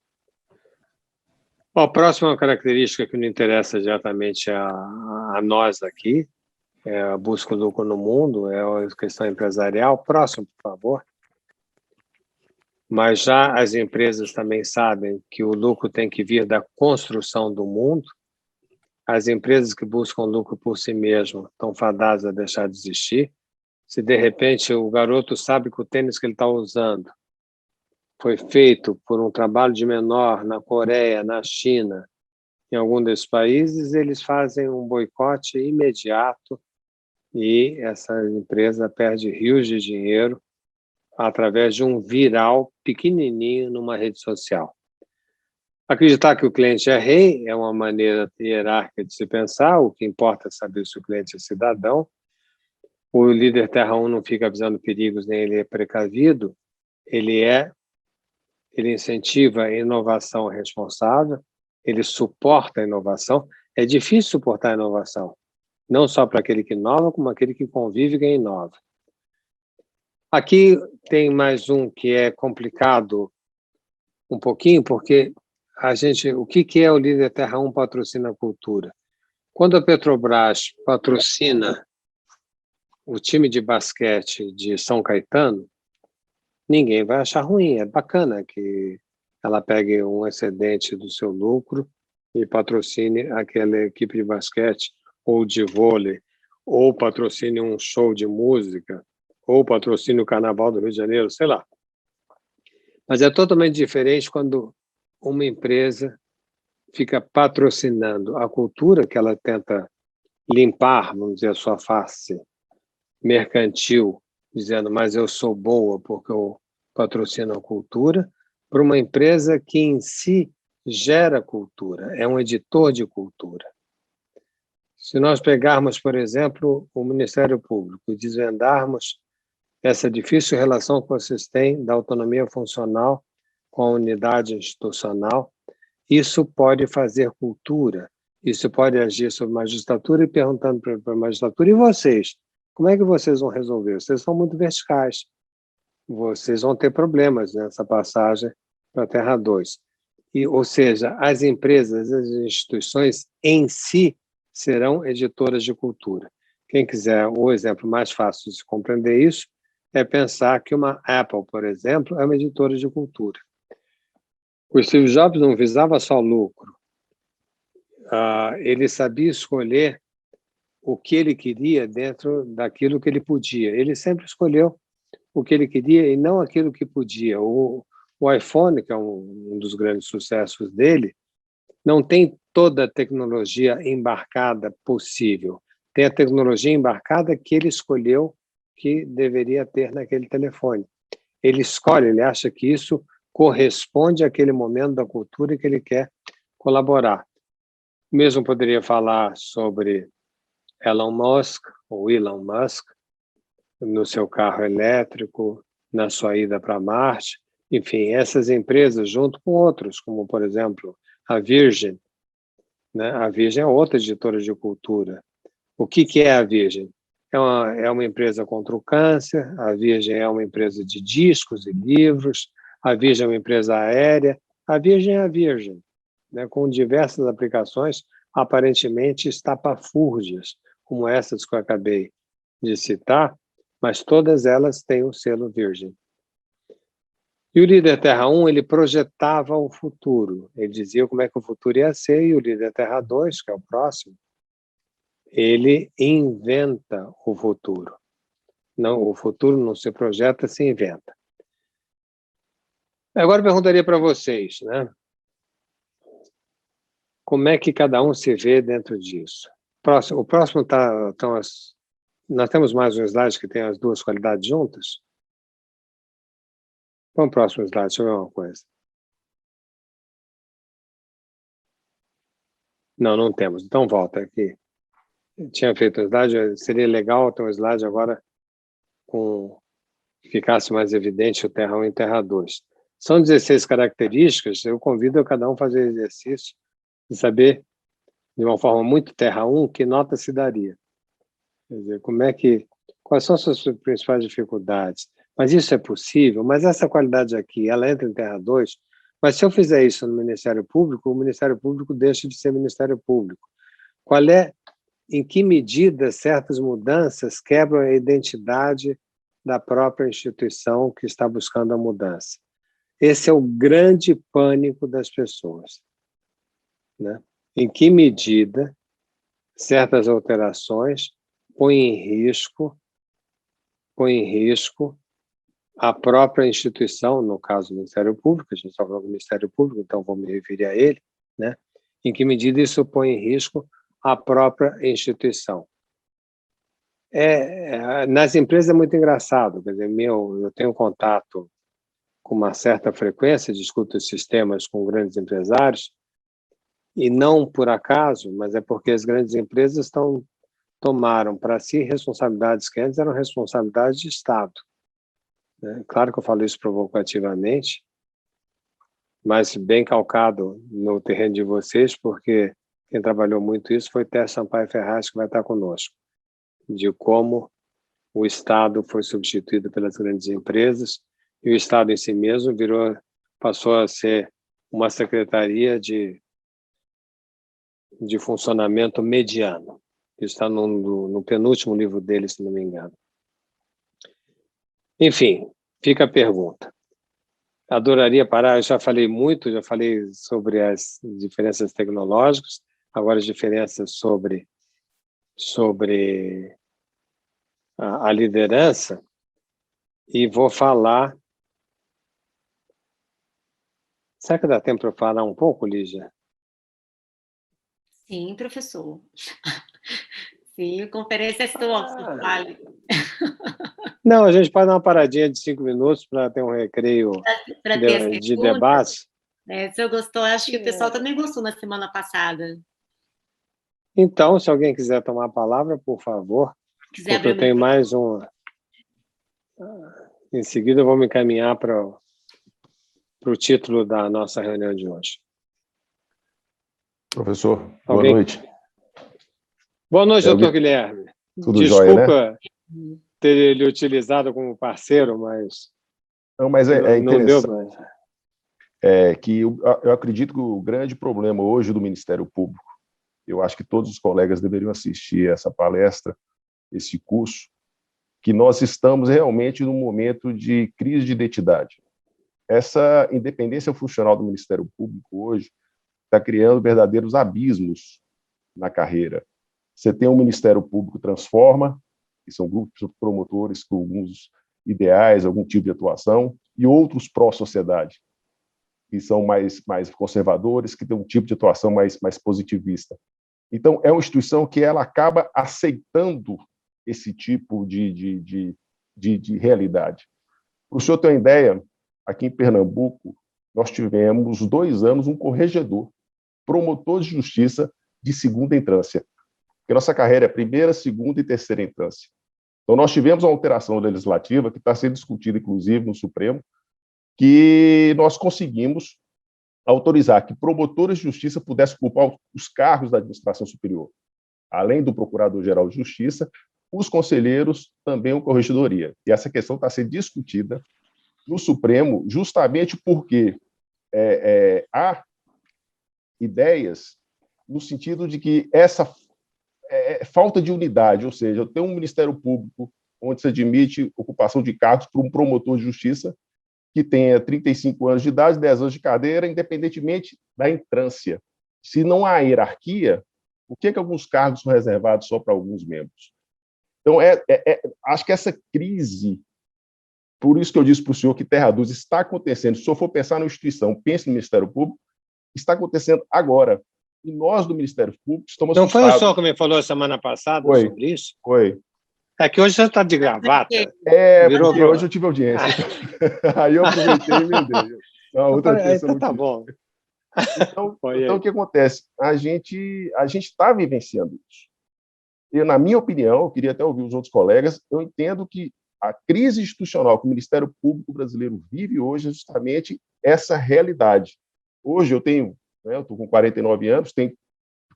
A próxima característica que não interessa diretamente a nós aqui, é a busca do lucro no mundo, é a questão empresarial. Próximo, por favor. Mas já as empresas também sabem que o lucro tem que vir da construção do mundo. As empresas que buscam lucro por si mesmas estão fadadas a deixar de existir. Se, de repente, o garoto sabe que o tênis que ele está usando foi feito por um trabalho de menor na Coreia, na China, em algum desses países, eles fazem um boicote imediato e essa empresa perde rios de dinheiro através de um viral pequenininho numa rede social. Acreditar que o cliente é rei é uma maneira hierárquica de se pensar, o que importa é saber se o cliente é cidadão. O líder Terra 1 não fica avisando perigos, nem ele é precavido, ele incentiva a inovação responsável, ele suporta a inovação. É difícil suportar a inovação, não só para aquele que inova, como aquele que convive e inova. Aqui tem mais um que é complicado um pouquinho, porque o que é o Líder Terra 1 patrocina a cultura? Quando a Petrobras patrocina o time de basquete de São Caetano, ninguém vai achar ruim. É bacana que ela pegue um excedente do seu lucro e patrocine aquela equipe de basquete ou de vôlei, ou patrocine um show de música, ou patrocine o Carnaval do Rio de Janeiro, sei lá. Mas é totalmente diferente quando uma empresa fica patrocinando a cultura, que ela tenta limpar, vamos dizer, a sua face mercantil, dizendo, mas eu sou boa porque eu patrocino a cultura, para uma empresa que em si gera cultura, é um editor de cultura. Se nós pegarmos, por exemplo, o Ministério Público e desvendarmos essa difícil relação que vocês têm da autonomia funcional com a unidade institucional, isso pode fazer cultura, isso pode agir sobre a magistratura e perguntando para a magistratura, e vocês? Como é que vocês vão resolver? Vocês são muito verticais. Vocês vão ter problemas nessa passagem para a Terra 2. Ou seja, as empresas, as instituições em si serão editoras de cultura. Quem quiser o exemplo mais fácil de compreender isso é pensar que uma Apple, por exemplo, é uma editora de cultura. O Steve Jobs não visava só lucro. Ele sabia escolher o que ele queria dentro daquilo que ele podia. Ele sempre escolheu o que ele queria e não aquilo que podia. O iPhone, que é um dos grandes sucessos dele, não tem toda a tecnologia embarcada possível. Tem a tecnologia embarcada que ele escolheu que deveria ter naquele telefone. Ele escolhe, ele acha que isso corresponde àquele momento da cultura que ele quer colaborar. Mesmo poderia falar sobre Elon Musk, ou Elon Musk, no seu carro elétrico, na sua ida para Marte. Enfim, essas empresas, junto com outros, como, por exemplo, a Virgin. Né? A Virgin é outra editora de cultura. O que é a Virgin? É uma empresa contra o câncer, a Virgin é uma empresa de discos e livros, a Virgin é uma empresa aérea, a Virgin é a Virgin, né? Com diversas aplicações aparentemente estapafúrdias, como essas que eu acabei de citar, mas todas elas têm o selo Virgin. E o Líder Terra 1, ele projetava o futuro, ele dizia como é que o futuro ia ser, e o Líder Terra 2, que é o próximo, ele inventa o futuro. Não, o futuro não se projeta, se inventa. Agora eu perguntaria para vocês, né? Como é que cada um se vê dentro disso? O próximo está... Nós temos mais um slide que tem as duas qualidades juntas? Vamos para o próximo slide, deixa eu ver uma coisa. Não temos. Então volta aqui. Eu tinha feito um slide, seria legal ter um slide agora com ficasse mais evidente o Terra 1 e Terra 2. São 16 características, eu convido a cada um a fazer exercício de saber, de uma forma muito Terra 1, que nota se daria. Quer dizer, quais são as suas principais dificuldades? Mas isso é possível? Mas essa qualidade aqui, ela entra em Terra 2, mas se eu fizer isso no Ministério Público, o Ministério Público deixa de ser Ministério Público. Em que medida certas mudanças quebram a identidade da própria instituição que está buscando a mudança? Esse é o grande pânico das pessoas, né? Em que medida certas alterações põem em risco a própria instituição, no caso do Ministério Público, a gente está falando do Ministério Público, então vou me referir a ele, né? Em que medida isso põe em risco a própria instituição. Nas empresas é muito engraçado, quer dizer, eu tenho contato com uma certa frequência, discuto os sistemas com grandes empresários, e não por acaso, mas é porque as grandes empresas tomaram para si responsabilidades que antes eram responsabilidades de Estado. Né? Claro que eu falo isso provocativamente, mas bem calcado no terreno de vocês, porque quem trabalhou muito isso foi Té Sampaio Ferraz, que vai estar conosco, de como o Estado foi substituído pelas grandes empresas e o Estado em si mesmo passou a ser uma secretaria de funcionamento mediano. Isso está no penúltimo livro dele, se não me engano. Enfim, fica a pergunta. Adoraria parar, eu já falei muito, já falei sobre as diferenças tecnológicas, agora as diferenças sobre a liderança, e vou falar... Será que dá tempo para eu falar um pouco, Lígia? Sim, professor. Sim, conferência é sua, fale. Não, a gente pode dar uma paradinha de 5 minutos para ter um recreio Para ter de debate. se eu gostou, acho que o pessoal também gostou na semana passada. Então, se alguém quiser tomar a palavra, por favor, porque eu tenho mais um... Em seguida, eu vou me encaminhar para o título da nossa reunião de hoje. Professor, boa noite. Boa noite, doutor Guilherme. Tudo Desculpa, jóia, né? ter ele utilizado como parceiro, mas... Não, mas é interessante. Não deu, que eu acredito que o grande problema hoje do Ministério Público, eu acho que todos os colegas deveriam assistir essa palestra, esse curso, que nós estamos realmente num momento de crise de identidade. Essa independência funcional do Ministério Público hoje está criando verdadeiros abismos na carreira. Você tem um Ministério Público Transforma, que são grupos de promotores com alguns ideais, algum tipo de atuação, e outros pró-sociedade, que são mais conservadores, que têm um tipo de atuação mais positivista. Então, é uma instituição que ela acaba aceitando esse tipo de realidade. Para o senhor ter uma ideia, aqui em Pernambuco, nós tivemos 2 anos um corregedor, promotor de justiça de segunda instância, porque nossa carreira é primeira, segunda e terceira instância. Então, nós tivemos uma alteração legislativa que está sendo discutida, inclusive, no Supremo, que nós conseguimos autorizar que promotores de justiça pudessem ocupar os cargos da administração superior. Além do procurador-geral de justiça, os conselheiros também a corregedoria. E essa questão está sendo discutida no Supremo justamente porque há ideias no sentido de que essa falta de unidade, ou seja, eu tenho um Ministério Público onde se admite ocupação de cargos por um promotor de justiça que tenha 35 anos de idade, 10 anos de cadeira, independentemente da entrância. Se não há hierarquia, por que alguns cargos são reservados só para alguns membros? Então, acho que essa crise, por isso que eu disse para o senhor que Terra Luz está acontecendo, se o senhor for pensar na instituição, pense no Ministério Público, está acontecendo agora. E nós, do Ministério Público, estamos Não assustados. foi o senhor que me falou semana passada sobre isso? Foi. É que hoje você está de gravata. Porque hoje eu tive audiência. Aí eu aproveitei e emendei. Então tá bom. Então, o que acontece? A gente está vivenciando isso. Eu, na minha opinião, eu queria até ouvir os outros colegas, eu entendo que a crise institucional que o Ministério Público brasileiro vive hoje é justamente essa realidade. Hoje eu estou com 49 anos, tenho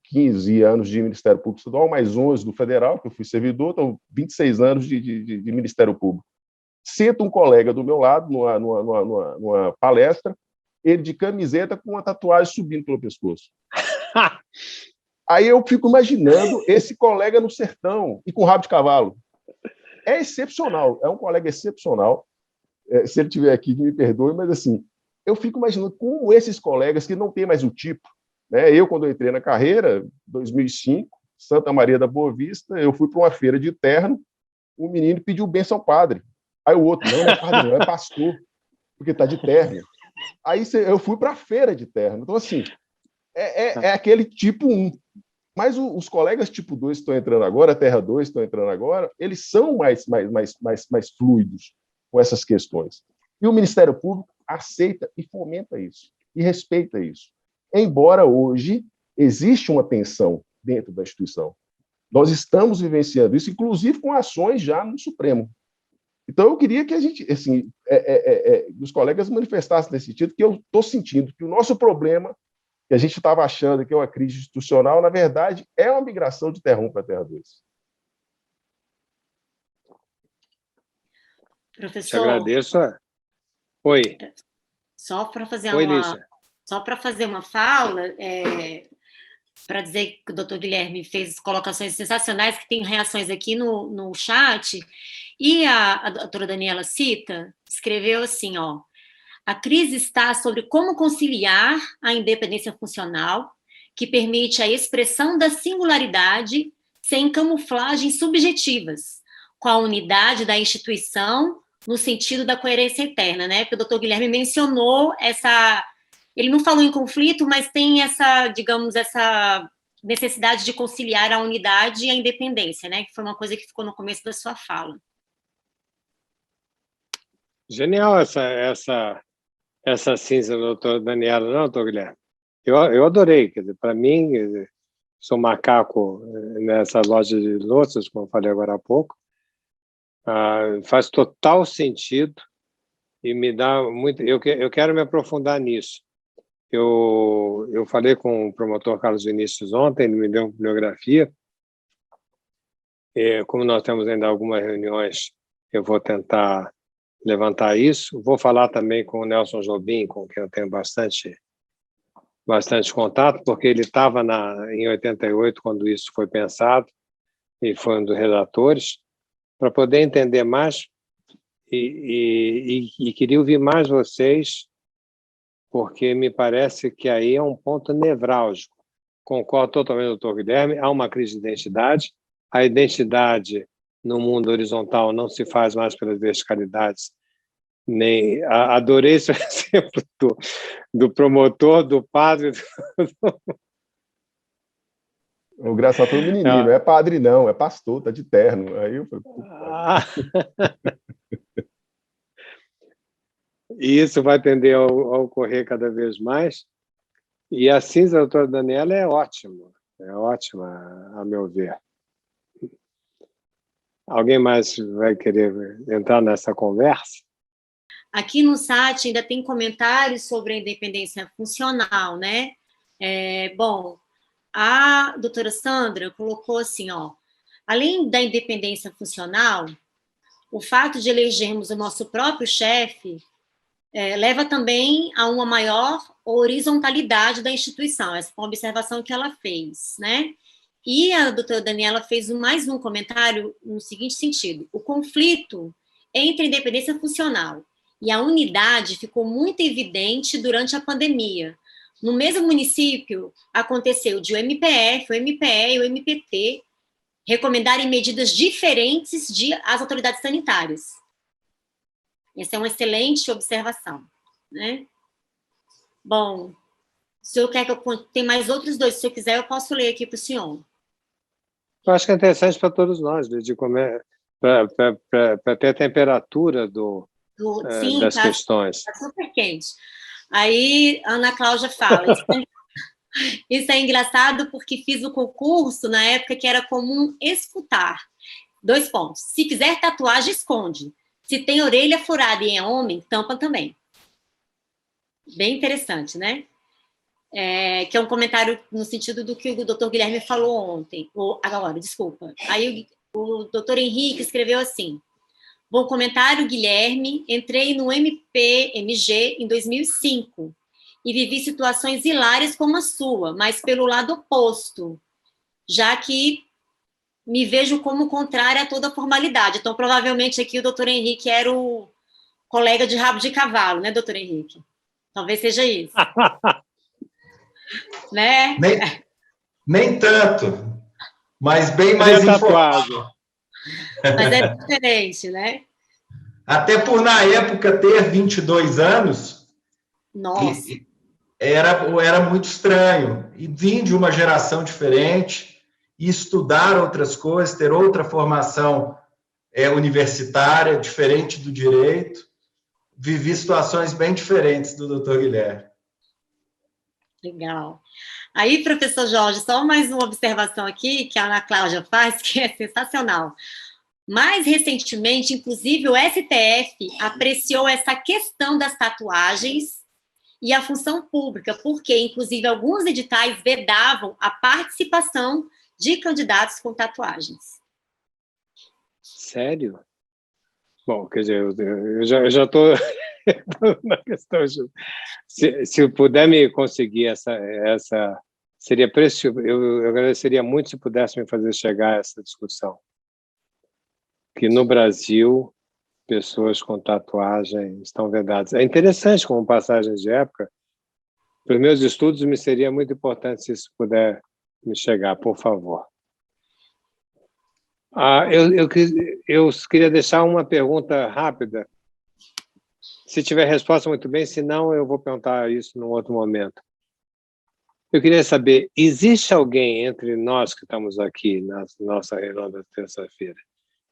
15 anos de Ministério Público Estadual, mais 11 do Federal, que eu fui servidor, então 26 anos de Ministério Público. Senta um colega do meu lado, numa palestra, ele de camiseta com uma tatuagem subindo pelo pescoço. Aí eu fico imaginando esse colega no sertão e com rabo de cavalo. É excepcional, é um colega excepcional. Se ele estiver aqui, me perdoe, mas assim, eu fico imaginando como esses colegas que não têm mais o tipo, né? Eu, quando eu entrei na carreira, 2005, Santa Maria da Boa Vista, eu fui para uma feira de terno, um menino pediu bênção ao padre. Aí o outro, não é padre, não, é pastor, porque está de terno. Aí eu fui para a feira de terno. Então, assim, é aquele tipo 1. Mas os colegas tipo 2 estão entrando agora, Terra 2 estão entrando agora, eles são mais fluidos com essas questões. E o Ministério Público aceita e fomenta isso, e respeita isso. Embora hoje existe uma tensão dentro da instituição. Nós estamos vivenciando isso, inclusive com ações já no Supremo. Então, eu queria que a gente, assim, os colegas manifestassem nesse sentido, que eu estou sentindo que o nosso problema, que a gente estava achando que é uma crise institucional, na verdade, é uma migração de Terra 1 para Terra 2. Professor... Te agradeço. Oi. Só para fazer Oi, Lígia. só para fazer uma fala, para dizer que o doutor Guilherme fez colocações sensacionais, que tem reações aqui no chat, e a doutora Daniela Cita escreveu assim, ó, a crise está sobre como conciliar a independência funcional, que permite a expressão da singularidade sem camuflagens subjetivas, com a unidade da instituição no sentido da coerência interna, né? Porque o doutor Guilherme mencionou essa... Ele não falou em conflito, mas tem essa, digamos, essa necessidade de conciliar a unidade e a independência, né? Que foi uma coisa que ficou no começo da sua fala. Genial essa cinza, doutor Daniela, não, doutor Guilherme? Eu adorei, quer dizer, para mim, sou macaco nessa loja de louças, como eu falei agora há pouco, faz total sentido e me dá muito... Eu quero me aprofundar nisso. Eu falei com o promotor Carlos Vinícius ontem, ele me deu uma bibliografia. Como nós temos ainda algumas reuniões, eu vou tentar levantar isso. Vou falar também com o Nelson Jobim, com quem eu tenho bastante contato, porque ele estava em 88, quando isso foi pensado, e foi um dos redatores, para poder entender mais e queria ouvir mais vocês, porque me parece que aí é um ponto nevrálgico. Concordo totalmente com o doutor Guilherme, há uma crise de identidade, a identidade no mundo horizontal não se faz mais pelas verticalidades, nem... Adorei esse exemplo do promotor, do padre... O Graçato é um menininho, não é padre não, é pastor, tá de terno. Aí eu falei, E isso vai tender a ocorrer cada vez mais. E a cinza da doutora Daniela é ótima, a meu ver. Alguém mais vai querer entrar nessa conversa? Aqui no site ainda tem comentários sobre a independência funcional, né? Bom, a doutora Sandra colocou assim, ó, além da independência funcional, o fato de elegermos o nosso próprio chefe leva também a uma maior horizontalidade da instituição. Essa foi uma observação que ela fez, né? E a doutora Daniela fez mais um comentário no seguinte sentido: o conflito entre a independência funcional e a unidade ficou muito evidente durante a pandemia. No mesmo município, aconteceu de o MPF, o MPE e o MPT recomendarem medidas diferentes às autoridades sanitárias. Essa é uma excelente observação, né? Bom, o senhor quer que eu... Tem mais outros dois, se o senhor quiser, eu posso ler aqui para o senhor. Eu acho que é interessante para todos nós, para ter a temperatura sim, das questões. Está super quente. Aí, Ana Cláudia fala, isso é engraçado porque fiz o concurso na época que era comum escutar. 2 pontos. Se fizer tatuagem, esconde. Se tem orelha furada e é homem, tampa também. Bem interessante, né? Que é um comentário no sentido do que o doutor Guilherme falou ontem. Agora, desculpa. Aí o doutor Henrique escreveu assim: bom comentário, Guilherme. Entrei no MPMG em 2005 e vivi situações hilárias como a sua, mas pelo lado oposto, já que me vejo como contrária a toda formalidade. Então, provavelmente, aqui o doutor Henrique era o colega de rabo de cavalo, né, doutor Henrique? Talvez seja isso. Né? Nem tanto, mas bem mais informado. Mas é diferente, né? Até por, na época, ter 22 anos, nossa, era muito estranho. E vim de uma geração diferente, e estudar outras coisas, ter outra formação universitária, diferente do direito. Vivi situações bem diferentes do doutor Guilherme. Legal. Aí, professor Jorge, só mais uma observação aqui que a Ana Cláudia faz, que é sensacional. Mais recentemente, inclusive, o STF apreciou essa questão das tatuagens e a função pública, porque, inclusive, alguns editais vedavam a participação de candidatos com tatuagens. Sério? Bom, quer dizer, eu já estou na questão se eu puder me conseguir essa seria precioso. Eu agradeceria muito se pudesse me fazer chegar a essa discussão. Que no Brasil, pessoas com tatuagem estão vedadas. É interessante como passagens de época. Para os meus estudos, me seria muito importante se isso puder me chegar, por favor. Eu queria deixar uma pergunta rápida. Se tiver resposta, muito bem, se não, eu vou perguntar isso num outro momento. Eu queria saber, existe alguém entre nós que estamos aqui na nossa reunião da terça-feira,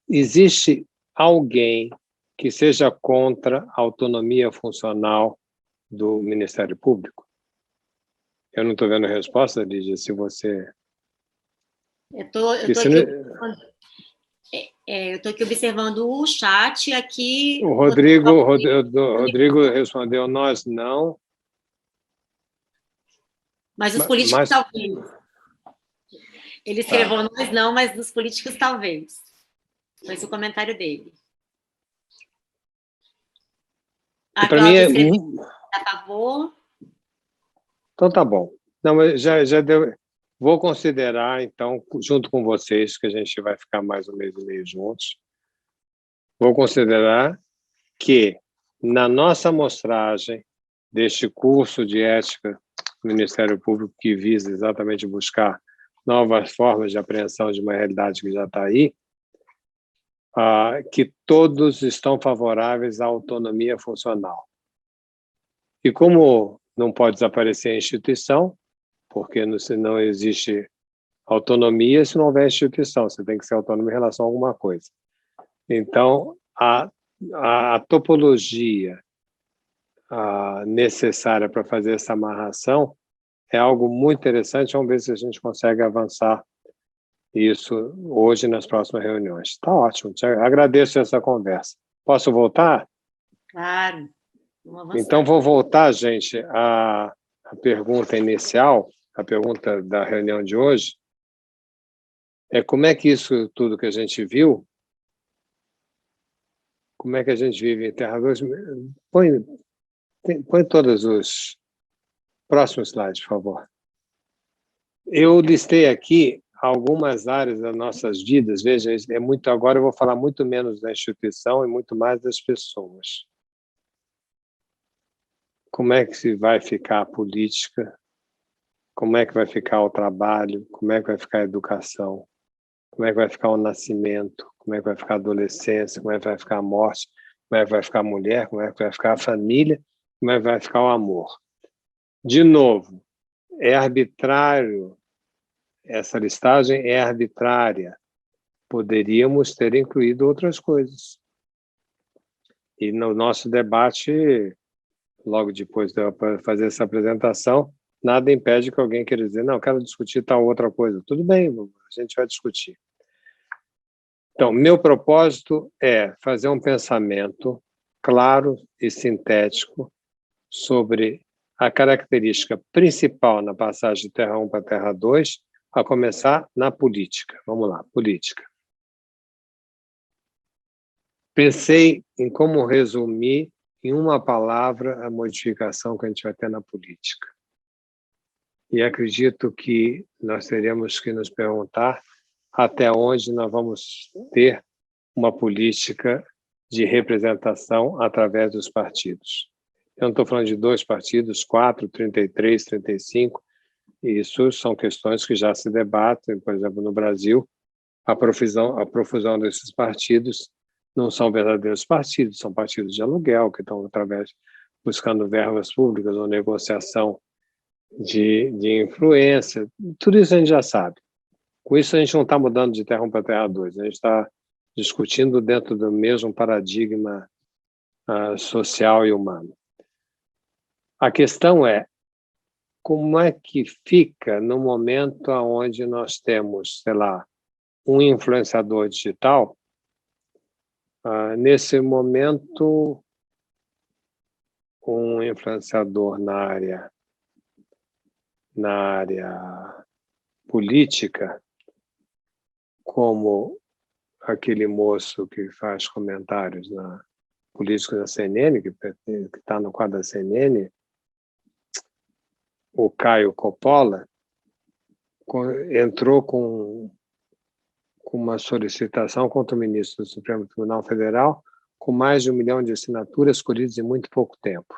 existe alguém que seja contra a autonomia funcional do Ministério Público? Eu não estou vendo a resposta, Lígia, se você... Eu estou aqui observando o chat aqui. O Rodrigo respondeu, nós não. Mas os políticos talvez. Ele escreveu nós não, mas dos políticos talvez. Foi esse o comentário dele. A Cláudia escreveu a favor. Então tá bom. Não, mas já deu. Vou considerar, então, junto com vocês, que a gente vai ficar mais um mês e meio juntos, vou considerar que, na nossa amostragem deste curso de ética do Ministério Público, que visa exatamente buscar novas formas de apreensão de uma realidade que já está aí, que todos estão favoráveis à autonomia funcional. E como não pode desaparecer a instituição, porque não existe autonomia se não houver instituição, você tem que ser autônomo em relação a alguma coisa. Então, a topologia necessária para fazer essa amarração é algo muito interessante, vamos ver se a gente consegue avançar isso hoje nas próximas reuniões. Está ótimo, agradeço essa conversa. Posso voltar? Claro. Então, vou voltar, gente, à pergunta inicial, a pergunta da reunião de hoje, é como é que isso tudo que a gente viu, como é que a gente vive em Terra 2? Põe todos os próximos slides, por favor. Eu listei aqui algumas áreas das nossas vidas, veja, agora eu vou falar muito menos da instituição e muito mais das pessoas. Como é que vai ficar a política? Como é que vai ficar o trabalho? Como é que vai ficar a educação? Como é que vai ficar o nascimento? Como é que vai ficar a adolescência? Como é que vai ficar a morte? Como é que vai ficar a mulher? Como é que vai ficar a família? Como é que vai ficar o amor? De novo, é arbitrário, essa listagem é arbitrária. Poderíamos ter incluído outras coisas. E no nosso debate, logo depois de eu fazer essa apresentação, nada impede que alguém queira dizer, não, quero discutir tal outra coisa. Tudo bem, a gente vai discutir. Então, meu propósito é fazer um pensamento claro e sintético sobre a característica principal na passagem de Terra 1 para Terra 2, a começar na política. Vamos lá, política. Pensei em como resumir em uma palavra a modificação que a gente vai ter na política. E acredito que nós teremos que nos perguntar até onde nós vamos ter uma política de representação através dos partidos. Eu não estou falando de 2 partidos, 4, 33, 35, e isso são questões que já se debatem, por exemplo, no Brasil, a profusão desses partidos não são verdadeiros partidos, são partidos de aluguel, que estão buscando verbas públicas ou negociação de influência, tudo isso a gente já sabe. Com isso a gente não está mudando de Terra 1 para Terra 2, a gente está discutindo dentro do mesmo paradigma social e humano. A questão é, como é que fica no momento onde nós temos, sei lá, um influenciador digital, nesse momento, um influenciador na área política, como aquele moço que faz comentários político da CNN, que está no quadro da CNN, o Caio Coppola, entrou com uma solicitação contra o ministro do Supremo Tribunal Federal com mais de 1 milhão de assinaturas colhidas em muito pouco tempo.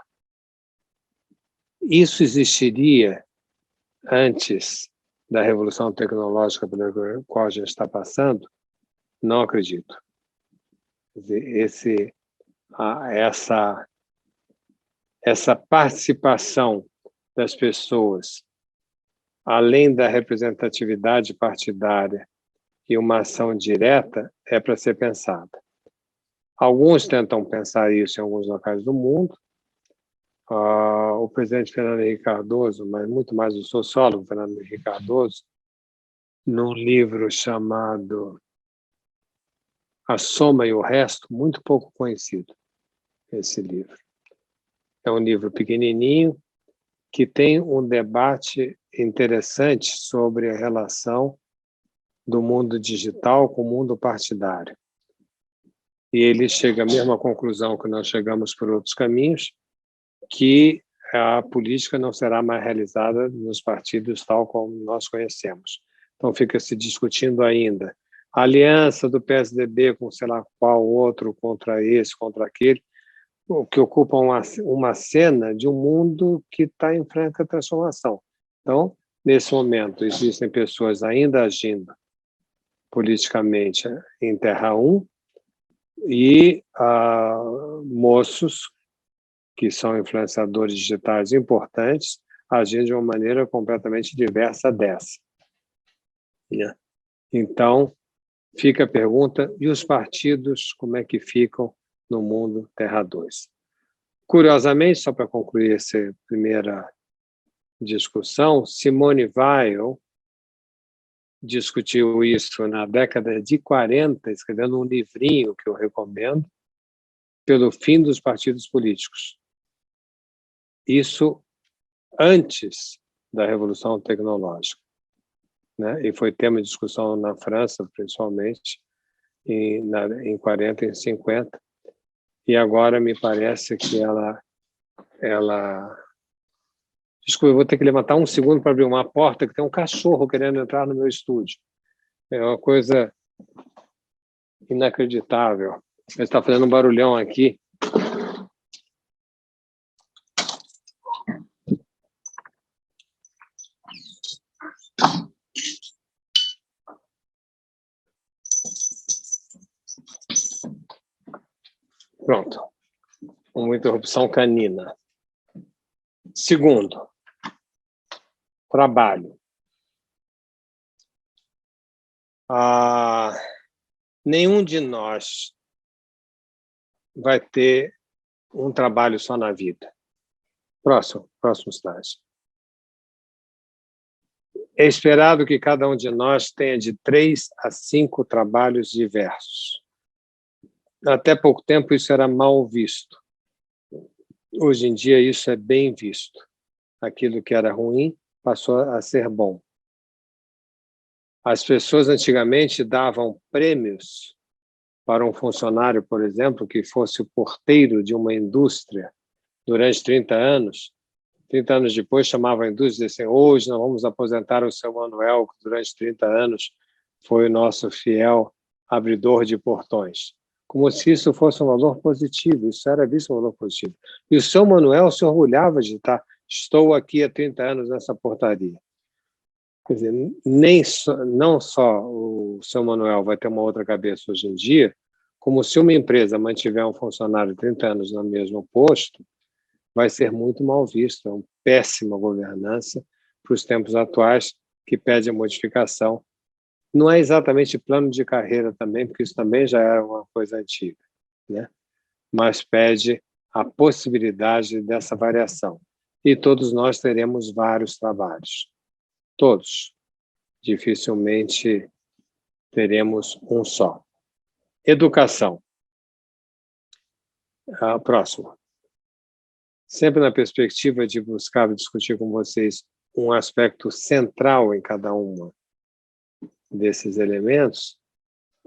Isso existiria antes da revolução tecnológica pela qual a gente está passando? Não acredito. Essa participação das pessoas, além da representatividade partidária e uma ação direta, é para ser pensada. Alguns tentam pensar isso em alguns locais do mundo. O presidente Fernando Henrique Cardoso, mas muito mais o sociólogo Fernando Henrique Cardoso, num livro chamado A Soma e o Resto, muito pouco conhecido, esse livro. É um livro pequenininho, que tem um debate interessante sobre a relação do mundo digital com o mundo partidário. E ele chega à mesma conclusão que nós chegamos por outros caminhos, que a política não será mais realizada nos partidos tal como nós conhecemos. Então, fica se discutindo ainda a aliança do PSDB com sei lá qual outro, contra esse, contra aquele, que ocupam uma cena de um mundo que está em franca transformação. Então, nesse momento, existem pessoas ainda agindo politicamente em Terra 1 e moços que são influenciadores digitais importantes agindo de uma maneira completamente diversa dessa. Então, fica a pergunta, e os partidos, como é que ficam no mundo Terra 2? Curiosamente, só para concluir essa primeira discussão, Simone Weil discutiu isso na década de 40, escrevendo um livrinho que eu recomendo, Pelo Fim dos Partidos Políticos. Isso antes da Revolução Tecnológica, né? E foi tema de discussão na França, principalmente, em 40 e 50. E agora me parece que ela... Desculpa, eu vou ter que levantar um segundo para abrir uma porta, que tem um cachorro querendo entrar no meu estúdio. É uma coisa inacreditável. Ele está fazendo um barulhão aqui. Pronto. Uma interrupção canina. Segundo, trabalho. Nenhum de nós vai ter um trabalho só na vida. Próximo slide. É esperado que cada um de nós tenha de 3 a 5 trabalhos diversos. Até pouco tempo isso era mal visto. Hoje em dia isso é bem visto. Aquilo que era ruim passou a ser bom. As pessoas antigamente davam prêmios para um funcionário, por exemplo, que fosse o porteiro de uma indústria durante 30 anos. 30 anos depois chamava a indústria e dizia assim, hoje nós vamos aposentar o seu Manuel, que durante 30 anos foi o nosso fiel abridor de portões. Como se isso fosse um valor positivo, isso era visto um valor positivo. E o seu Manuel se orgulhava de estar, estou aqui há 30 anos nessa portaria. Quer dizer, não só o seu Manuel vai ter uma outra cabeça hoje em dia, como se uma empresa mantiver um funcionário 30 anos no mesmo posto, vai ser muito mal visto, é uma péssima governança para os tempos atuais, que pede a modificação. Não é exatamente plano de carreira também, porque isso também já era uma coisa antiga, né? Mas pede a possibilidade dessa variação. E todos nós teremos vários trabalhos. Todos. Dificilmente teremos um só. Educação. Próximo. Sempre na perspectiva de buscar discutir com vocês um aspecto central em cada uma desses elementos,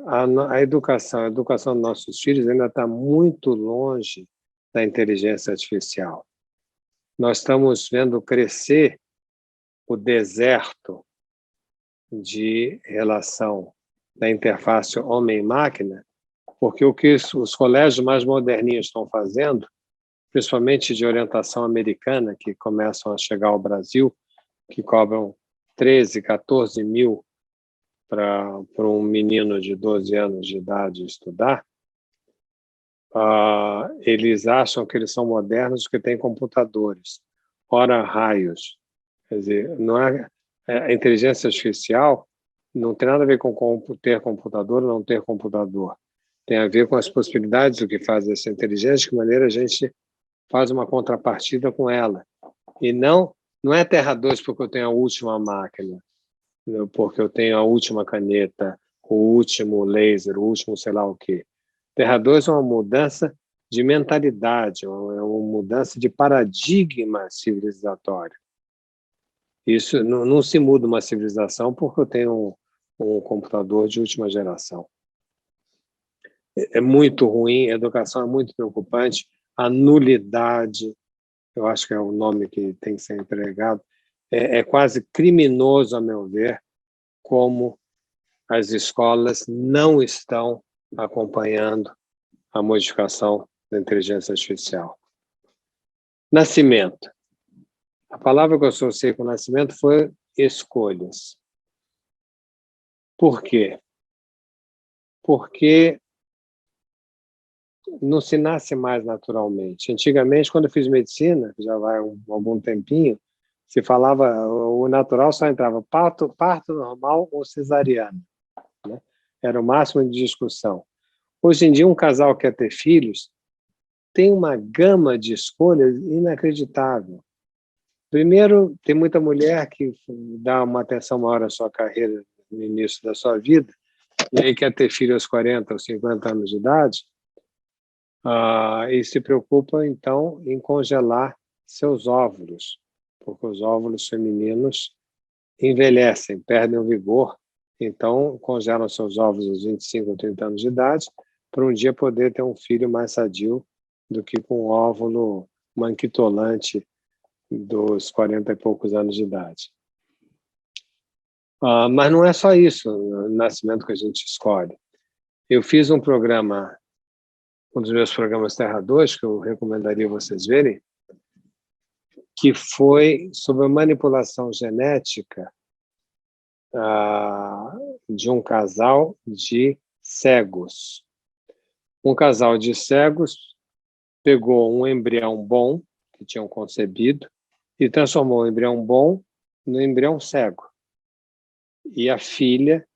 a educação dos nossos filhos ainda está muito longe da inteligência artificial. Nós estamos vendo crescer o deserto de relação da interface homem-máquina, porque o que os colégios mais moderninhos estão fazendo, principalmente de orientação americana, que começam a chegar ao Brasil, que cobram 13, 14 mil para um menino de 12 anos de idade estudar, eles acham que eles são modernos porque têm computadores, ora raios. Quer dizer, não é, a inteligência artificial não tem nada a ver com ter computador ou não ter computador. Tem a ver com as possibilidades do que faz essa inteligência, de que maneira a gente faz uma contrapartida com ela. E não é Terra 2 porque eu tenho a última máquina, porque eu tenho a última caneta, o último laser, o último sei lá o quê. Terra 2 é uma mudança de mentalidade, é uma mudança de paradigma civilizatório. Isso não se muda uma civilização porque eu tenho um computador de última geração. É muito ruim, a educação é muito preocupante, a nulidade, eu acho que é o nome que tem que ser empregado, é quase criminoso, a meu ver, como as escolas não estão acompanhando a modificação da inteligência artificial. Nascimento. A palavra que eu associei com nascimento foi escolhas. Por quê? Porque não se nasce mais naturalmente. Antigamente, quando eu fiz medicina, já vai algum tempinho, se falava, o natural só entrava parto normal ou cesariana, né? Era o máximo de discussão. Hoje em dia, um casal que quer ter filhos tem uma gama de escolhas inacreditável. Primeiro, tem muita mulher que dá uma atenção maior à sua carreira no início da sua vida, e aí quer ter filho aos 40 ou 50 anos de idade, e se preocupa, então, em congelar seus óvulos, porque os óvulos femininos envelhecem, perdem o vigor, então congelam seus óvulos aos 25 ou 30 anos de idade, para um dia poder ter um filho mais sadio do que com um óvulo manquitolante dos 40 e poucos anos de idade. Mas não é só isso, o nascimento que a gente escolhe. Eu fiz um programa, um dos meus programas Terra 2, que eu recomendaria vocês verem, que foi sobre a manipulação genética de um casal de cegos. Um casal de cegos pegou um embrião bom, que tinham concebido, e transformou o embrião bom no embrião cego. E a filha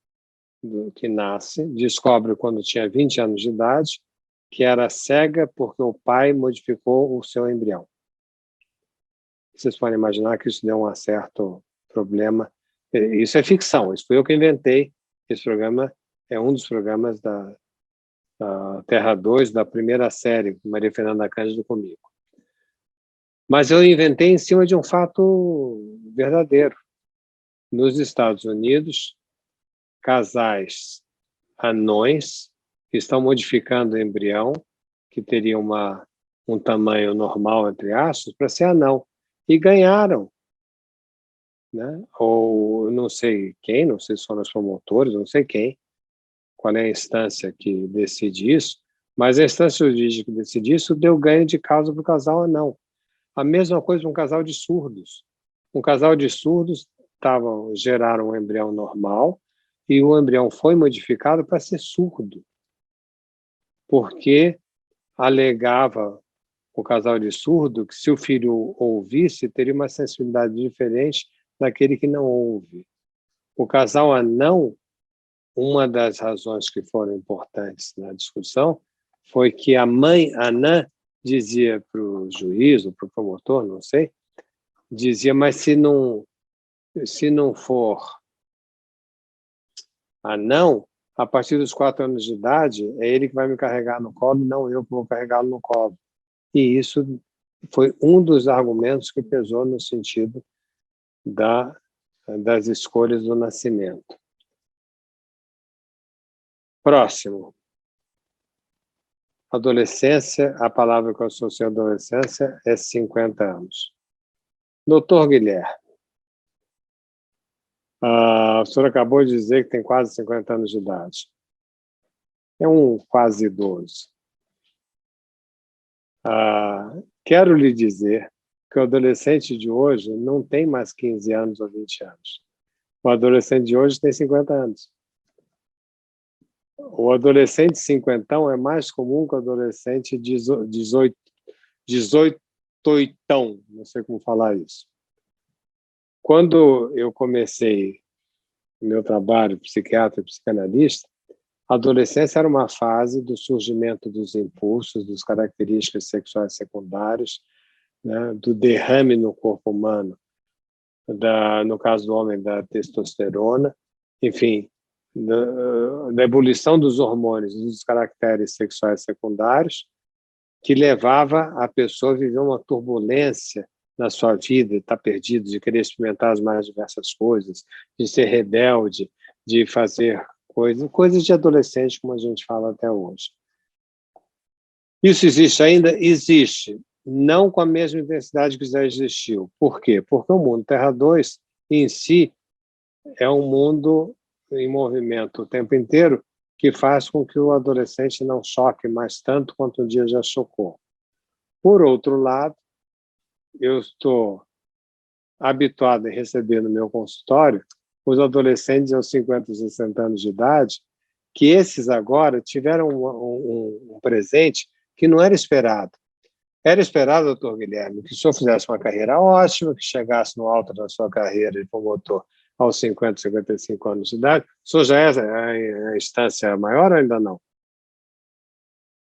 que nasce descobre, quando tinha 20 anos de idade, que era cega porque o pai modificou o seu embrião. Vocês podem imaginar que isso deu um certo problema. Isso é ficção, isso foi eu que inventei. Esse programa é um dos programas da Terra 2, da primeira série, Maria Fernanda Cândido comigo. Mas eu inventei em cima de um fato verdadeiro. Nos Estados Unidos, casais anões que estão modificando o embrião, que teria um tamanho normal, entre aspas, para ser anão. E ganharam. Né? Ou não sei quem, não sei se foram os promotores, não sei quem, qual é a instância que decide isso, mas a instância jurídica que decide isso deu ganho de causa para o casal anão. A mesma coisa para um casal de surdos. Um casal de surdos geraram um embrião normal e o embrião foi modificado para ser surdo, porque alegava o casal de surdo que se o filho ouvisse, teria uma sensibilidade diferente daquele que não ouve. O casal anão, uma das razões que foram importantes na discussão foi que a mãe anã dizia para o juiz ou para o promotor, não sei, dizia, mas se não for anão, a partir dos 4 anos de idade, é ele que vai me carregar no colo, não eu que vou carregá-lo no colo. E isso foi um dos argumentos que pesou no sentido das escolhas do nascimento. Próximo. Adolescência, a palavra que eu associo à adolescência é 50 anos. Doutor Guilherme, o senhor acabou de dizer que tem quase 50 anos de idade. É um quase idoso. Quero lhe dizer que o adolescente de hoje não tem mais 15 anos ou 20 anos. O adolescente de hoje tem 50 anos. O adolescente cinquentão é mais comum que o adolescente 18, não sei como falar isso. Quando eu comecei o meu trabalho psiquiatra e psicanalista, a adolescência era uma fase do surgimento dos impulsos, das características sexuais secundárias, né, do derrame no corpo humano, no caso do homem, da testosterona, enfim, da ebulição dos hormônios, dos caracteres sexuais secundários, que levava a pessoa a viver uma turbulência na sua vida, estar perdido, de querer experimentar as mais diversas coisas, de ser rebelde, de fazer coisas de adolescente, como a gente fala até hoje. Isso existe ainda? Existe. Não com a mesma intensidade que já existiu. Por quê? Porque o mundo Terra 2, em si, é um mundo em movimento o tempo inteiro, que faz com que o adolescente não choque mais tanto quanto um dia já chocou. Por outro lado, eu estou habituado a receber no meu consultório os adolescentes aos 50, 60 anos de idade, que esses agora tiveram um presente que não era esperado. Era esperado, doutor Guilherme, que o senhor fizesse uma carreira ótima, que chegasse no alto da sua carreira de promotor aos 50, 55 anos de idade. O senhor já é a instância maior ou ainda não?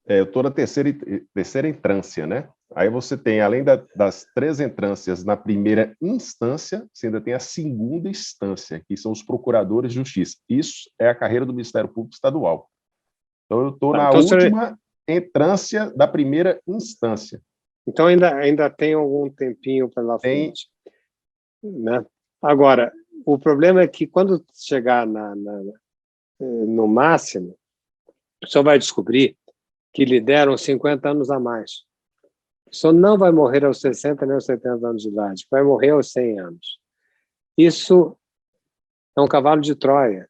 Eu estou na terceira entrância, né? Aí você tem, além das 3 entrâncias na primeira instância, você ainda tem a segunda instância, que são os procuradores de justiça. Isso é a carreira do Ministério Público Estadual. Então, eu estou na última entrância da primeira instância. Então, ainda tem algum tempinho pela frente. Né? Agora, o problema é que quando chegar no máximo, o senhor vai descobrir que lhe deram 50 anos a mais. O senhor não vai morrer aos 60 nem aos 70 anos de idade, vai morrer aos 100 anos. Isso é um cavalo de Troia,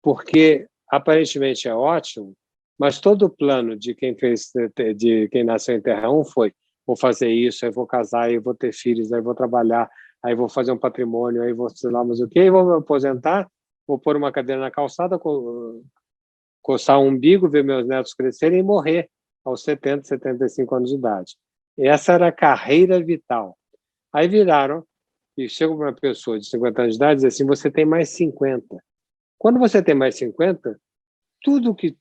porque aparentemente é ótimo, mas todo o plano de quem nasceu em Terra 1 foi: vou fazer isso, aí vou casar, aí vou ter filhos, aí vou trabalhar, aí vou fazer um patrimônio, aí vou, sei lá, mas o quê? Aí vou me aposentar, vou pôr uma cadeira na calçada, coçar o umbigo, ver meus netos crescerem e morrer aos 70, 75 anos de idade. E essa era a carreira vital. Aí viraram e chegam para uma pessoa de 50 anos de idade e dizem assim: você tem mais 50. Quando você tem mais 50, tudo que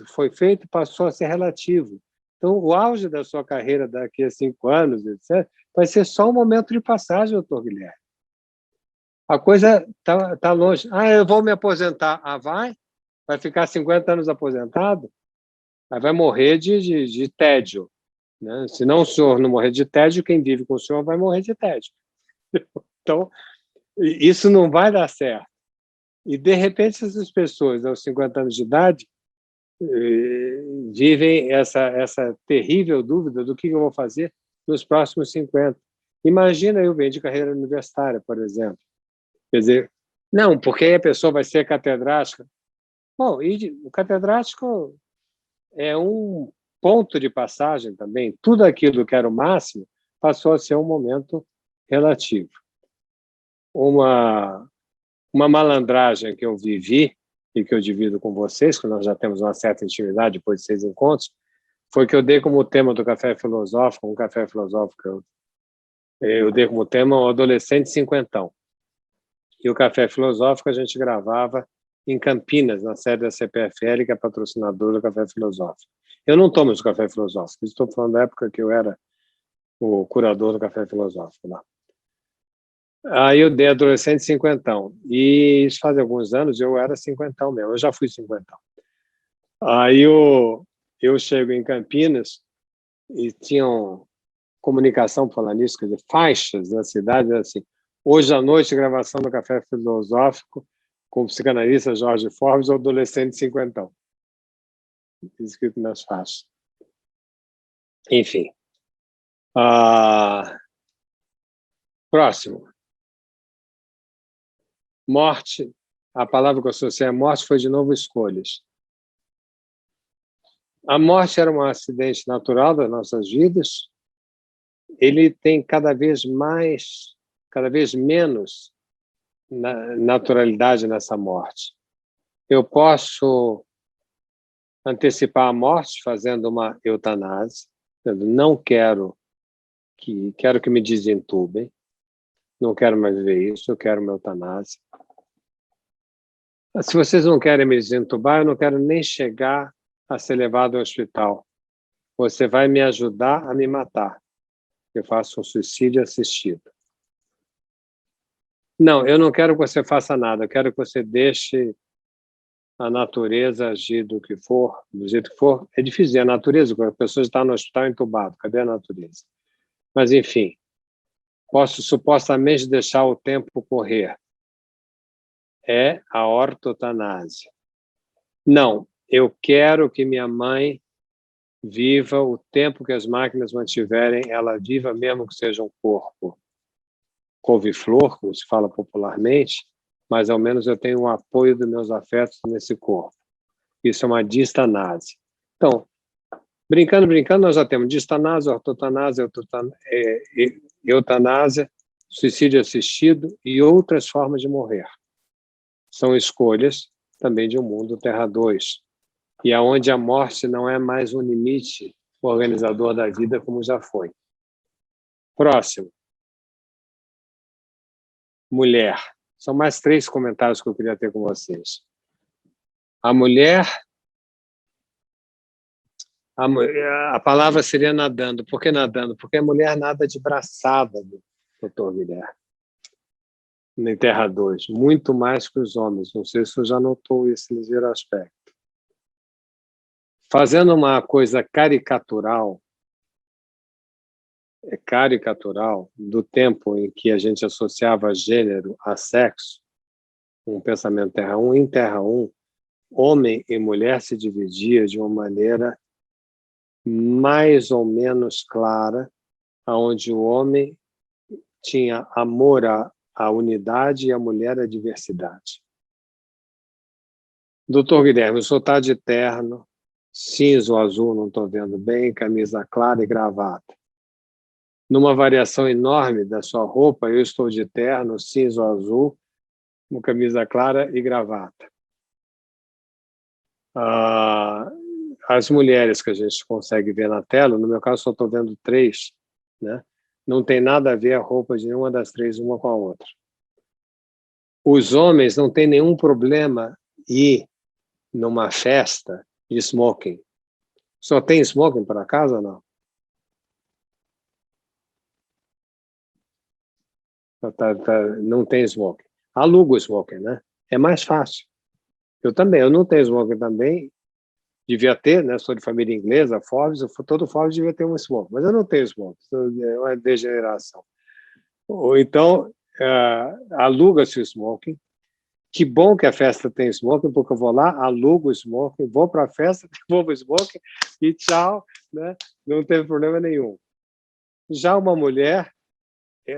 foi feito passou a ser relativo. Então, o auge da sua carreira daqui a 5 anos, etc., vai ser só um momento de passagem, doutor Guilherme. A coisa está longe. Eu vou me aposentar. Vai? Vai ficar 50 anos aposentado? Aí vai morrer de tédio. Né? Se não o senhor não morrer de tédio, quem vive com o senhor vai morrer de tédio. Então, isso não vai dar certo. E, de repente, essas pessoas, aos 50 anos de idade, vivem essa terrível dúvida do que eu vou fazer nos próximos 50. Imagina eu venho de carreira universitária, por exemplo. Quer dizer, não, porque aí a pessoa vai ser catedrática. Bom, e o catedrático é um ponto de passagem também. Tudo aquilo que era o máximo passou a ser um momento relativo. Uma malandragem que eu vivi e que eu divido com vocês, que nós já temos uma certa intimidade depois de 6 encontros, foi que eu dei como tema do Café Filosófico, um café filosófico, eu dei como tema o adolescente cinquentão. E o Café Filosófico a gente gravava em Campinas, na sede da CPFL, que é patrocinadora do Café Filosófico. Eu não tomo esse Café Filosófico, estou falando da época que eu era o curador do Café Filosófico lá. Aí eu dei adolescente cinquentão, e isso faz alguns anos eu era cinquentão mesmo, eu já fui cinquentão. Aí eu chego em Campinas e tinham comunicação falando nisso, quer dizer, faixas na cidade, assim: hoje à noite, gravação do Café Filosófico, com o psicanalista Jorge Forbes, o adolescente cinquentão. Escrito nas faixas. Enfim. Próximo. Morte. A palavra que eu associei à morte foi, de novo, escolhas. A morte era um acidente natural das nossas vidas. Ele tem cada vez menos naturalidade nessa morte. Eu posso antecipar a morte fazendo uma eutanásia. Não quero que me desentubem. Não quero mais ver isso, eu quero uma eutanásia. Se vocês não querem me desentubar, eu não quero nem chegar a ser levado ao hospital. Você vai me ajudar a me matar. Eu faço um suicídio assistido. Não, eu não quero que você faça nada. Eu quero que você deixe a natureza agir do jeito que for. É difícil dizer a natureza, quando a pessoa está no hospital entubado. Cadê a natureza? Mas, enfim, posso supostamente deixar o tempo correr. É a ortotanásia. Não, eu quero que minha mãe viva o tempo que as máquinas mantiverem, ela viva mesmo que seja um corpo couve-flor, como se fala popularmente, mas ao menos eu tenho o apoio dos meus afetos nesse corpo. Isso é uma distanásia. Então, brincando, nós já temos distanásia, ortotanásia, eutanásia, suicídio assistido e outras formas de morrer. São escolhas também de um mundo Terra 2, e aonde a morte não é mais um limite organizador da vida como já foi. Próximo. Mulher. São mais 3 comentários que eu queria ter com vocês. A mulher... A palavra seria nadando. Por que nadando? Porque a mulher nada de braçada, doutor Guilherme. Em Terra 2. Muito mais que os homens. Não sei se você já notou esse ligeiro aspecto. Fazendo uma coisa caricatural do tempo em que a gente associava gênero a sexo, um pensamento Terra 1, em Terra 1, homem e mulher se dividia de uma maneira mais ou menos clara, onde o homem tinha amor à unidade e a mulher à diversidade. Doutor Guilherme, o senhor está de terno, cinza ou azul, não estou vendo bem, camisa clara e gravata. Numa variação enorme da sua roupa, eu estou de terno, cinza ou azul, com camisa clara e gravata. As mulheres que a gente consegue ver na tela, no meu caso só estou vendo 3, né? Não tem nada a ver a roupa de nenhuma das 3 uma com a outra. Os homens não têm nenhum problema ir numa festa de smoking. Só tem smoking para casa ou não? Não tem smoking. Aluga o smoking, né? É mais fácil. Eu também, eu não tenho smoking também. Devia ter, né? Sou de família inglesa, Forbes, todo Forbes devia ter um smoking, mas eu não tenho smoking, é uma degeneração. Ou então, aluga-se o smoking. Que bom que a festa tem smoking, porque eu vou lá, alugo o smoking, vou para a festa, devolvo o smoking e tchau, né? Não teve problema nenhum. Já uma mulher,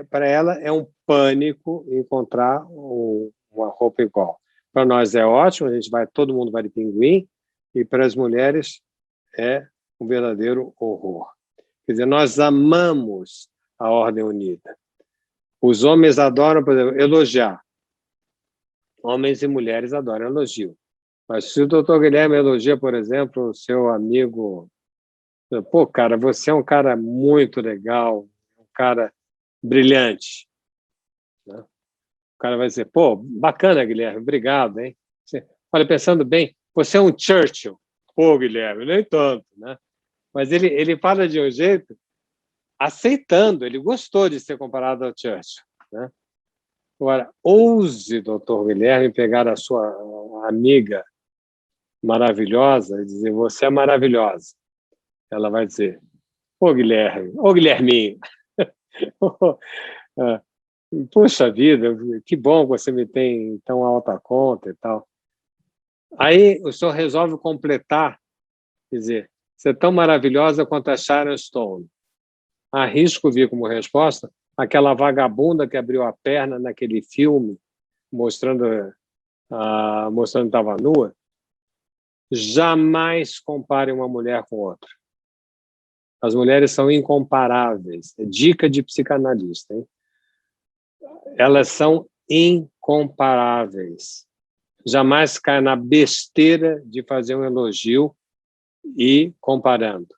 para ela é um pânico encontrar uma roupa igual. Para nós é ótimo, todo mundo vai de pinguim, e para as mulheres é um verdadeiro horror. Quer dizer, nós amamos a Ordem Unida. Os homens adoram, por exemplo, elogiar. Homens e mulheres adoram elogio. Mas se o doutor Guilherme elogia, por exemplo, o seu amigo... Pô, cara, você é um cara muito legal, um cara brilhante. Né? O cara vai dizer, pô, bacana, Guilherme, obrigado, hein? Olha, pensando bem, você é um Churchill. Pô, Guilherme, nem tanto, né? Mas ele fala de um jeito aceitando, ele gostou de ser comparado ao Churchill, né? Agora, ouse, doutor Guilherme, pegar a sua amiga maravilhosa e dizer, você é maravilhosa. Ela vai dizer, ô Guilherme, ô Guilherminho. Puxa vida, que bom que você me tem tão alta conta e tal. Aí o senhor resolve completar, quer dizer, você é tão maravilhosa quanto a Sharon Stone. Arrisco vir como resposta aquela vagabunda que abriu a perna naquele filme, mostrando que estava nua. Jamais compare uma mulher com outra. As mulheres são incomparáveis. É dica de psicanalista, hein? Elas são incomparáveis. Jamais cai na besteira de fazer um elogio e comparando.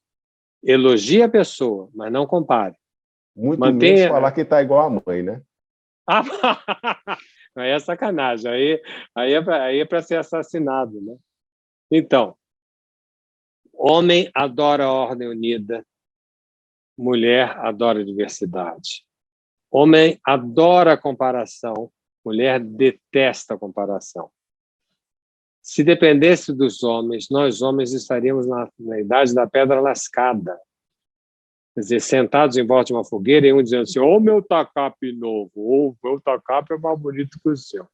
Elogie a pessoa, mas não compare. Muito menos falar que está igual a mãe, né? Aí é sacanagem. Aí é para ser assassinado, né? Então, homem adora a ordem unida, mulher adora a diversidade. Homem adora a comparação, mulher detesta a comparação. Se dependesse dos homens, nós homens estaríamos na idade da pedra lascada. Quer dizer, sentados em volta de uma fogueira e um dizendo assim, ô meu tacape novo, ou meu tacape é mais bonito que o seu.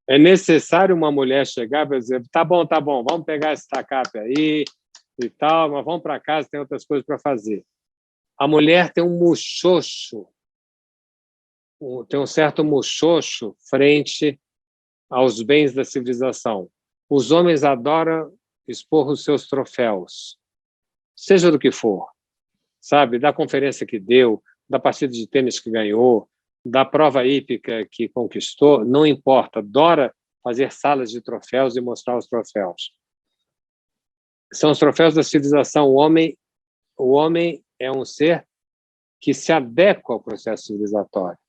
É necessário uma mulher chegar e dizer, tá bom, vamos pegar esse tacape aí e tal, mas vamos para casa, tem outras coisas para fazer. A mulher tem um muxoxo, tem um certo muxoxo frente aos bens da civilização. Os homens adoram expor os seus troféus, seja do que for, sabe? Da conferência que deu, da partida de tênis que ganhou, da prova hípica que conquistou, não importa, adora fazer salas de troféus e mostrar os troféus. São os troféus da civilização. O homem é um ser que se adequa ao processo civilizatório,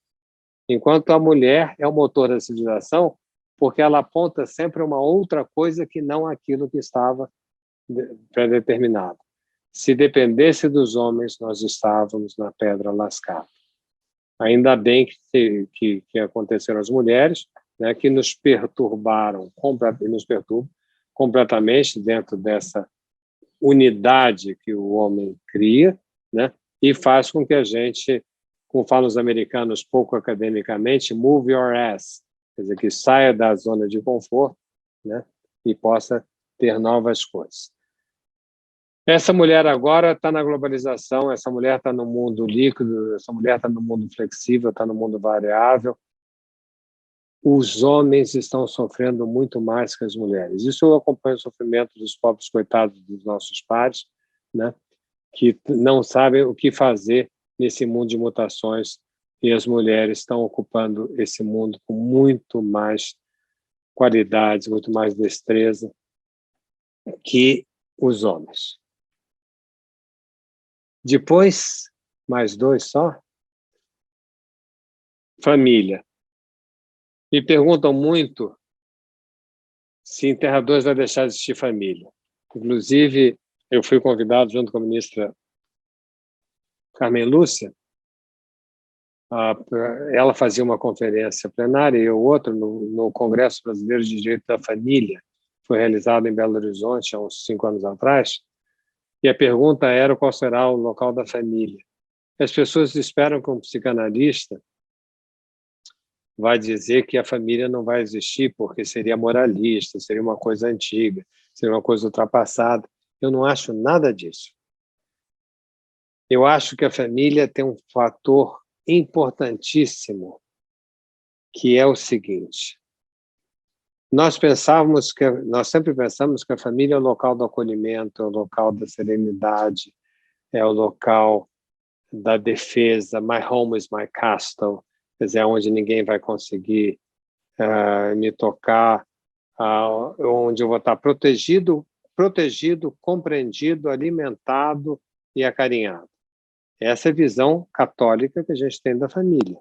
enquanto a mulher é o motor da civilização, porque ela aponta sempre uma outra coisa que não aquilo que estava predeterminado. Se dependesse dos homens, nós estávamos na pedra lascada. Ainda bem que aconteceram as mulheres, né, que nos perturbaram, nos perturbam completamente dentro dessa unidade que o homem cria, né, e faz com que a gente, como falam os americanos pouco academicamente, move your ass, quer dizer, que saia da zona de conforto, né, e possa ter novas coisas. Essa mulher agora está na globalização, essa mulher está no mundo líquido, essa mulher está no mundo flexível, está no mundo variável. Os homens estão sofrendo muito mais que as mulheres. Isso eu acompanho o sofrimento dos pobres coitados dos nossos pares, né, que não sabem o que fazer nesse mundo de mutações, e as mulheres estão ocupando esse mundo com muito mais qualidades, muito mais destreza que os homens. Depois, mais dois só. Família. Me perguntam muito se em Terra 2 vai deixar de existir família. Inclusive, eu fui convidado, junto com a ministra Carmen Lúcia, ela fazia uma conferência plenária e eu outra no Congresso Brasileiro de Direito da Família, foi realizado em Belo Horizonte há uns 5 anos atrás, e a pergunta era qual será o local da família. As pessoas esperam que um psicanalista vai dizer que a família não vai existir porque seria moralista, seria uma coisa antiga, seria uma coisa ultrapassada. Eu não acho nada disso. Eu acho que a família tem um fator importantíssimo, que é o seguinte: nós sempre pensamos que a família é o local do acolhimento, é o local da serenidade, é o local da defesa. My home is my castle, quer dizer, onde ninguém vai conseguir me tocar, onde eu vou estar protegido, compreendido, alimentado e acarinhado. Essa é a visão católica que a gente tem da família.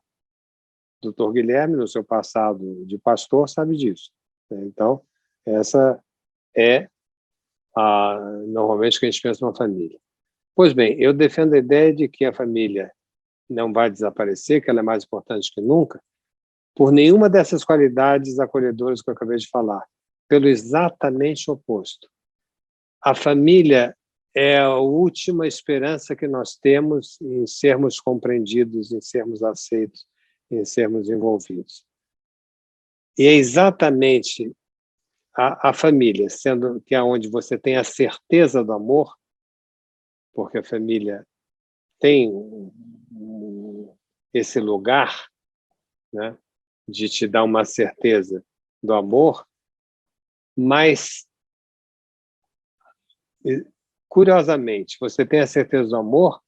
O Dr. Guilherme, no seu passado de pastor, sabe disso. Então, essa é normalmente o que a gente pensa numa família. Pois bem, eu defendo a ideia de que a família não vai desaparecer, que ela é mais importante que nunca, por nenhuma dessas qualidades acolhedoras que eu acabei de falar, pelo exatamente oposto. A família é a última esperança que nós temos em sermos compreendidos, em sermos aceitos, em sermos envolvidos. E é exatamente a família, sendo que é onde você tem a certeza do amor, porque a família tem esse lugar, né, de te dar uma certeza do amor, mas, curiosamente, você tem a certeza do amor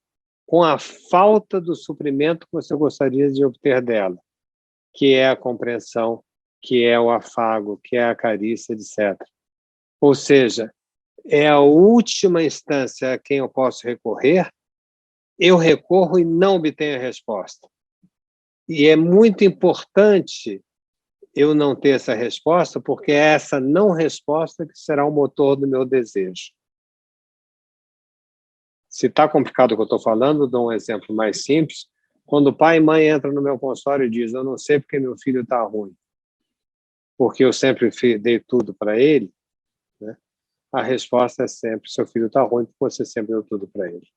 com a falta do suprimento que você gostaria de obter dela, que é a compreensão, que é o afago, que é a carícia, etc. Ou seja, é a última instância a quem eu posso recorrer, eu recorro e não obtenho a resposta. E é muito importante eu não ter essa resposta, porque é essa não resposta que será o motor do meu desejo. Se está complicado o que eu estou falando, dou um exemplo mais simples. Quando pai e mãe entram no meu consultório e dizem: eu não sei porque meu filho está ruim, porque eu sempre dei tudo para ele, né? A resposta é sempre: seu filho está ruim porque você sempre deu tudo para ele.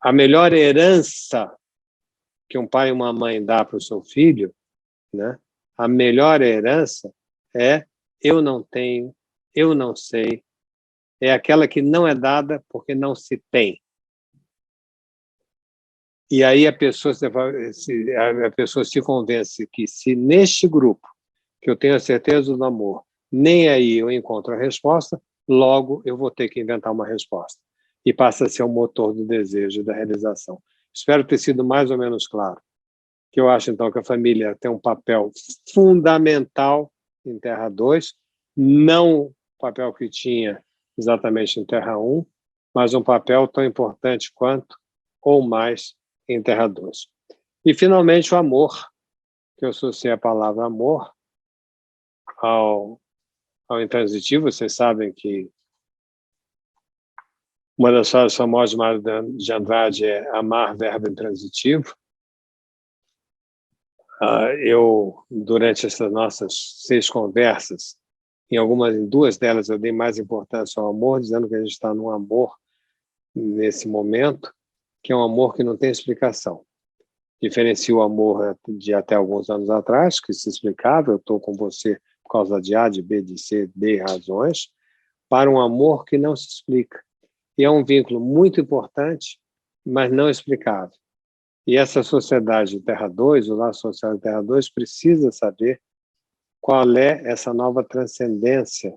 A melhor herança que um pai e uma mãe dá para o seu filho, né? A melhor herança é: eu não tenho, eu não sei. É aquela que não é dada porque não se tem. E aí a pessoa se convence que, se neste grupo, que eu tenho a certeza do amor, nem aí eu encontro a resposta, logo eu vou ter que inventar uma resposta. E passa a ser o motor do desejo, da realização. Espero ter sido mais ou menos claro. Que eu acho, então, que a família tem um papel fundamental em Terra 2, não o papel que tinha exatamente em Terra 1, mas um papel tão importante quanto, ou mais, em Terra 2. E, finalmente, o amor, que eu associei a palavra amor ao intransitivo. Vocês sabem que uma das frases famosas de Mário de Andrade é amar, verbo intransitivo. Eu, durante essas nossas 6 conversas, em 2 delas eu dei mais importância ao amor, dizendo que a gente está num amor nesse momento, que é um amor que não tem explicação. Diferencia o amor de até alguns anos atrás, que se explicava: eu estou com você por causa de A, de B, de C, D razões, para um amor que não se explica. E é um vínculo muito importante, mas não explicável. E essa sociedade Terra 2, o laço social de Terra 2, precisa saber qual é essa nova transcendência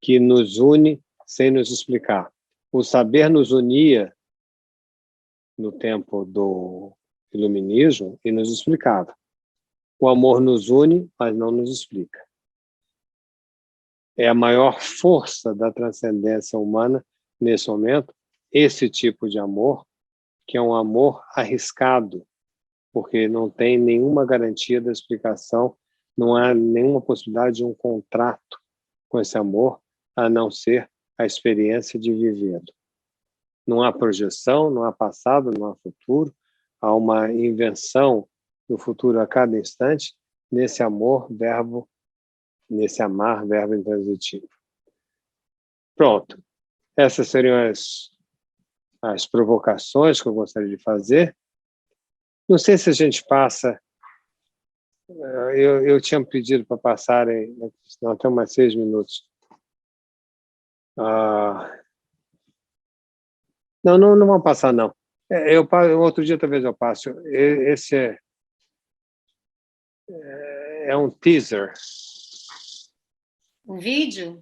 que nos une sem nos explicar. O saber nos unia no tempo do iluminismo e nos explicava. O amor nos une, mas não nos explica. É a maior força da transcendência humana nesse momento, esse tipo de amor, que é um amor arriscado, porque não tem nenhuma garantia da explicação, não há nenhuma possibilidade de um contrato com esse amor, a não ser a experiência de vivê-lo. Não há projeção, não há passado, não há futuro, há uma invenção do futuro a cada instante nesse amor, nesse amar, verbo intransitivo. Pronto. Essas seriam as provocações que eu gostaria de fazer. Não sei se a gente passa... Eu tinha pedido para passarem... Não, tem mais 6 minutos. Não vão passar, não. Outro dia talvez eu passe. Esse é um teaser. Um vídeo?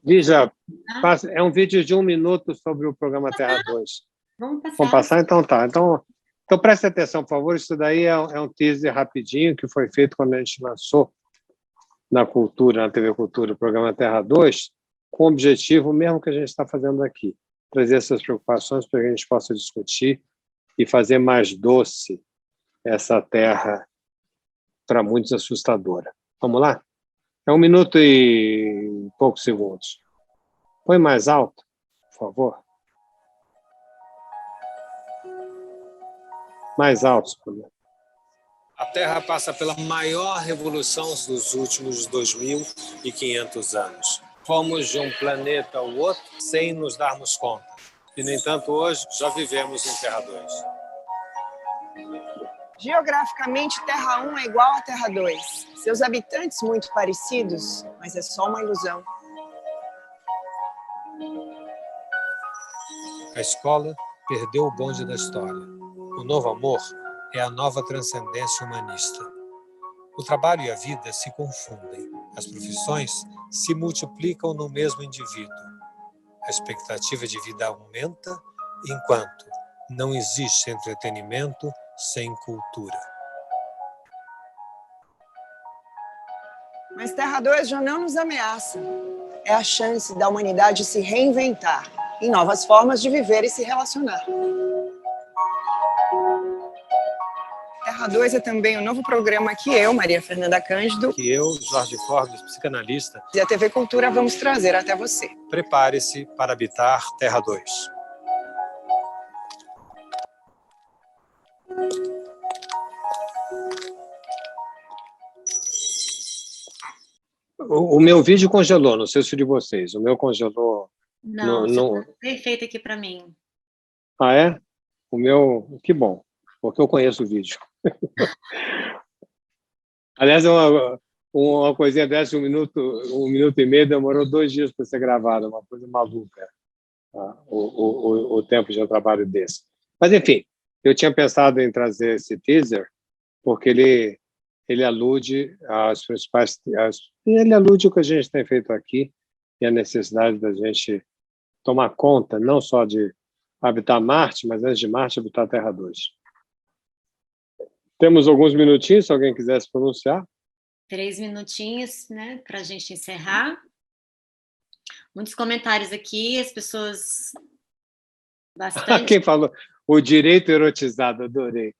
É um vídeo de 1 minuto sobre o programa Terra 2. Vamos passar. Vamos passar? Então tá. Então preste atenção, por favor. Isso daí é um teaser rapidinho que foi feito quando a gente lançou na TV Cultura, o programa Terra 2, com o objetivo mesmo que a gente está fazendo aqui, trazer essas preocupações para que a gente possa discutir e fazer mais doce essa terra, para muitos assustadora. Vamos lá? É 1 minuto e poucos segundos. Põe mais alto, por favor. Mais alto, por favor. A Terra passa pela maior revolução dos últimos 2.500 anos. Fomos de um planeta ao outro sem nos darmos conta. E, no entanto, hoje já vivemos em Terra 2. Geograficamente, Terra 1 é igual a Terra 2. Seus habitantes muito parecidos, mas é só uma ilusão. A escola perdeu o bonde da história. O novo amor é a nova transcendência humanista. O trabalho e a vida se confundem. As profissões se multiplicam no mesmo indivíduo. A expectativa de vida aumenta, enquanto não existe entretenimento sem cultura. Mas Terra 2 já não nos ameaça. É a chance da humanidade se reinventar em novas formas de viver e se relacionar. Terra 2 é também um novo programa que eu, Maria Fernanda Cândido, Que eu, Jorge Forbes, psicanalista, e a TV Cultura vamos trazer até você. prepare-se para habitar Terra 2. O meu vídeo congelou, não sei se o de vocês. O meu congelou. Não, tá perfeito aqui para mim. Ah, é? O meu, que bom, porque eu conheço o vídeo. Aliás, uma coisinha dessa, um minuto e meio, demorou 2 dias para ser gravada, uma coisa maluca, tá? O tempo de um trabalho desse. Mas, enfim, eu tinha pensado em trazer esse teaser, porque ele alude às principais... Ele alude o que a gente tem feito aqui e a necessidade da gente tomar conta, não só de habitar Marte, mas antes de Marte, habitar a Terra 2. Temos alguns minutinhos, se alguém quiser se pronunciar. 3 minutinhos, né, para a gente encerrar. Muitos comentários aqui, as pessoas... Bastante Quem falou? O direito erotizado, adorei.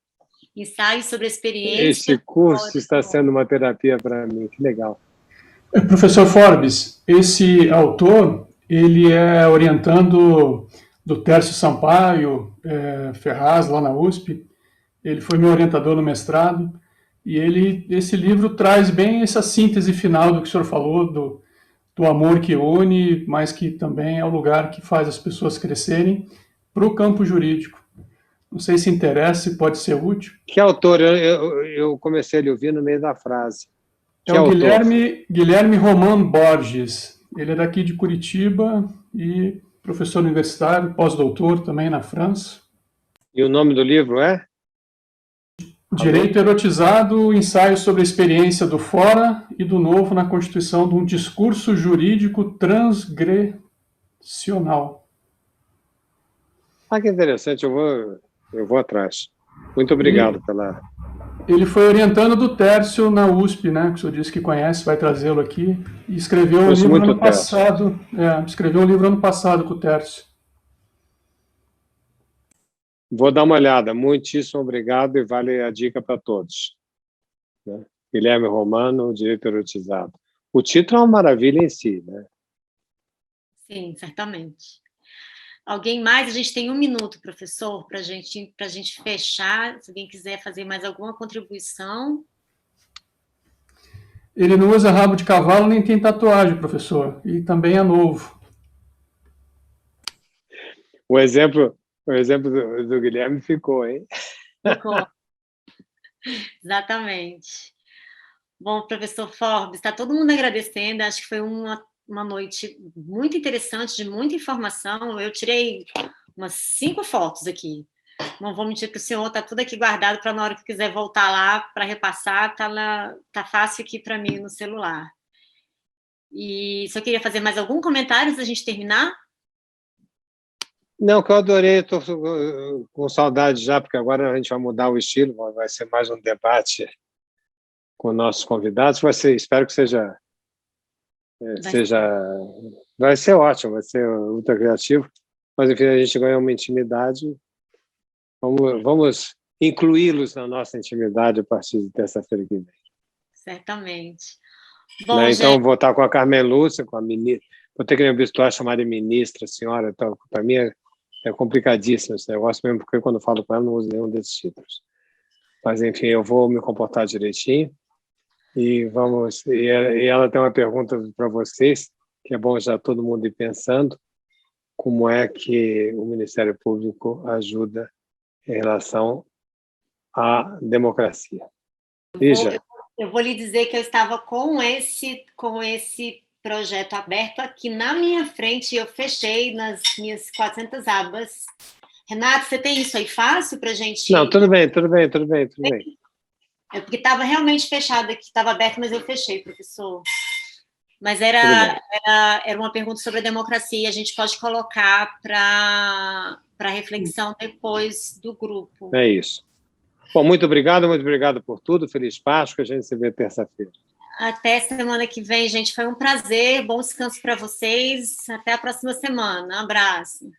ensaios sobre a experiência. Esse curso está sendo uma terapia para mim, que legal. Professor Forbes, esse autor, ele é orientando do Tércio Sampaio Ferraz, lá na USP. Ele foi meu orientador no mestrado. E esse livro traz bem essa síntese final do que o senhor falou, do amor que une, mas que também é o lugar que faz as pessoas crescerem para o campo jurídico. Não sei se interessa, se pode ser útil. Que autor? Eu comecei a lhe ouvir no meio da frase. É o Guilherme Roman Borges. Ele é daqui de Curitiba e professor universitário, pós-doutor também na França. E o nome do livro é? Direito Erotizado, ensaio sobre a experiência do fora e do novo na constituição de um discurso jurídico transgressional. Ah, que interessante, eu vou atrás. Muito obrigado pela... Ele foi orientando do Tércio na USP, né? Que o senhor disse que conhece, vai trazê-lo aqui. E escreveu um livro ano passado. Escreveu um livro ano passado com o Tércio. Vou dar uma olhada. Muitíssimo obrigado e vale a dica para todos. Né? Guilherme Romano, Direito Erotizado. O título é uma maravilha em si, né? Sim, certamente. Alguém mais? A gente tem 1 minuto, professor, para a gente fechar. Se alguém quiser fazer mais alguma contribuição. Ele não usa rabo de cavalo nem tem tatuagem, professor. E também é novo. O exemplo do Guilherme ficou, hein? Ficou. Exatamente. Bom, professor Forbes, está todo mundo agradecendo. Acho que foi uma noite muito interessante, de muita informação. Eu tirei umas 5 fotos aqui. Não vou mentir que o senhor está tudo aqui guardado para na hora que quiser voltar lá para repassar, tá fácil aqui para mim no celular. E se eu queria fazer mais algum comentário antes da gente terminar? Não, que eu adorei, estou com saudade já, porque agora a gente vai mudar o estilo, vai ser mais um debate com nossos convidados. Espero que seja... Vai ser ótimo, vai ser ultra criativo, mas enfim, a gente ganha uma intimidade. Vamos incluí-los na nossa intimidade a partir de terça-feira que vem. Certamente. Bom, Então, gente... vou estar com a Carmen Lúcia, com a ministra. Vou ter que me habituar a chamar de ministra, senhora. Então, para mim é complicadíssimo esse negócio, mesmo porque quando eu falo com ela, não uso nenhum desses títulos. Mas, enfim, eu vou me comportar direitinho. E ela tem uma pergunta para vocês, que é bom já todo mundo ir pensando, como é que o Ministério Público ajuda em relação à democracia. Lígia. Eu vou lhe dizer que eu estava com esse projeto aberto aqui na minha frente e eu fechei nas minhas 400 abas. Renato, você tem isso aí fácil para a gente... Não, tudo bem. É porque estava realmente fechado aqui, estava aberto, mas eu fechei, professor. Mas era uma pergunta sobre a democracia e a gente pode colocar para reflexão depois do grupo. É isso. Bom, muito obrigado por tudo. Feliz Páscoa, a gente se vê terça-feira. Até semana que vem, gente. Foi um prazer. Bom descanso para vocês. Até a próxima semana. Um abraço.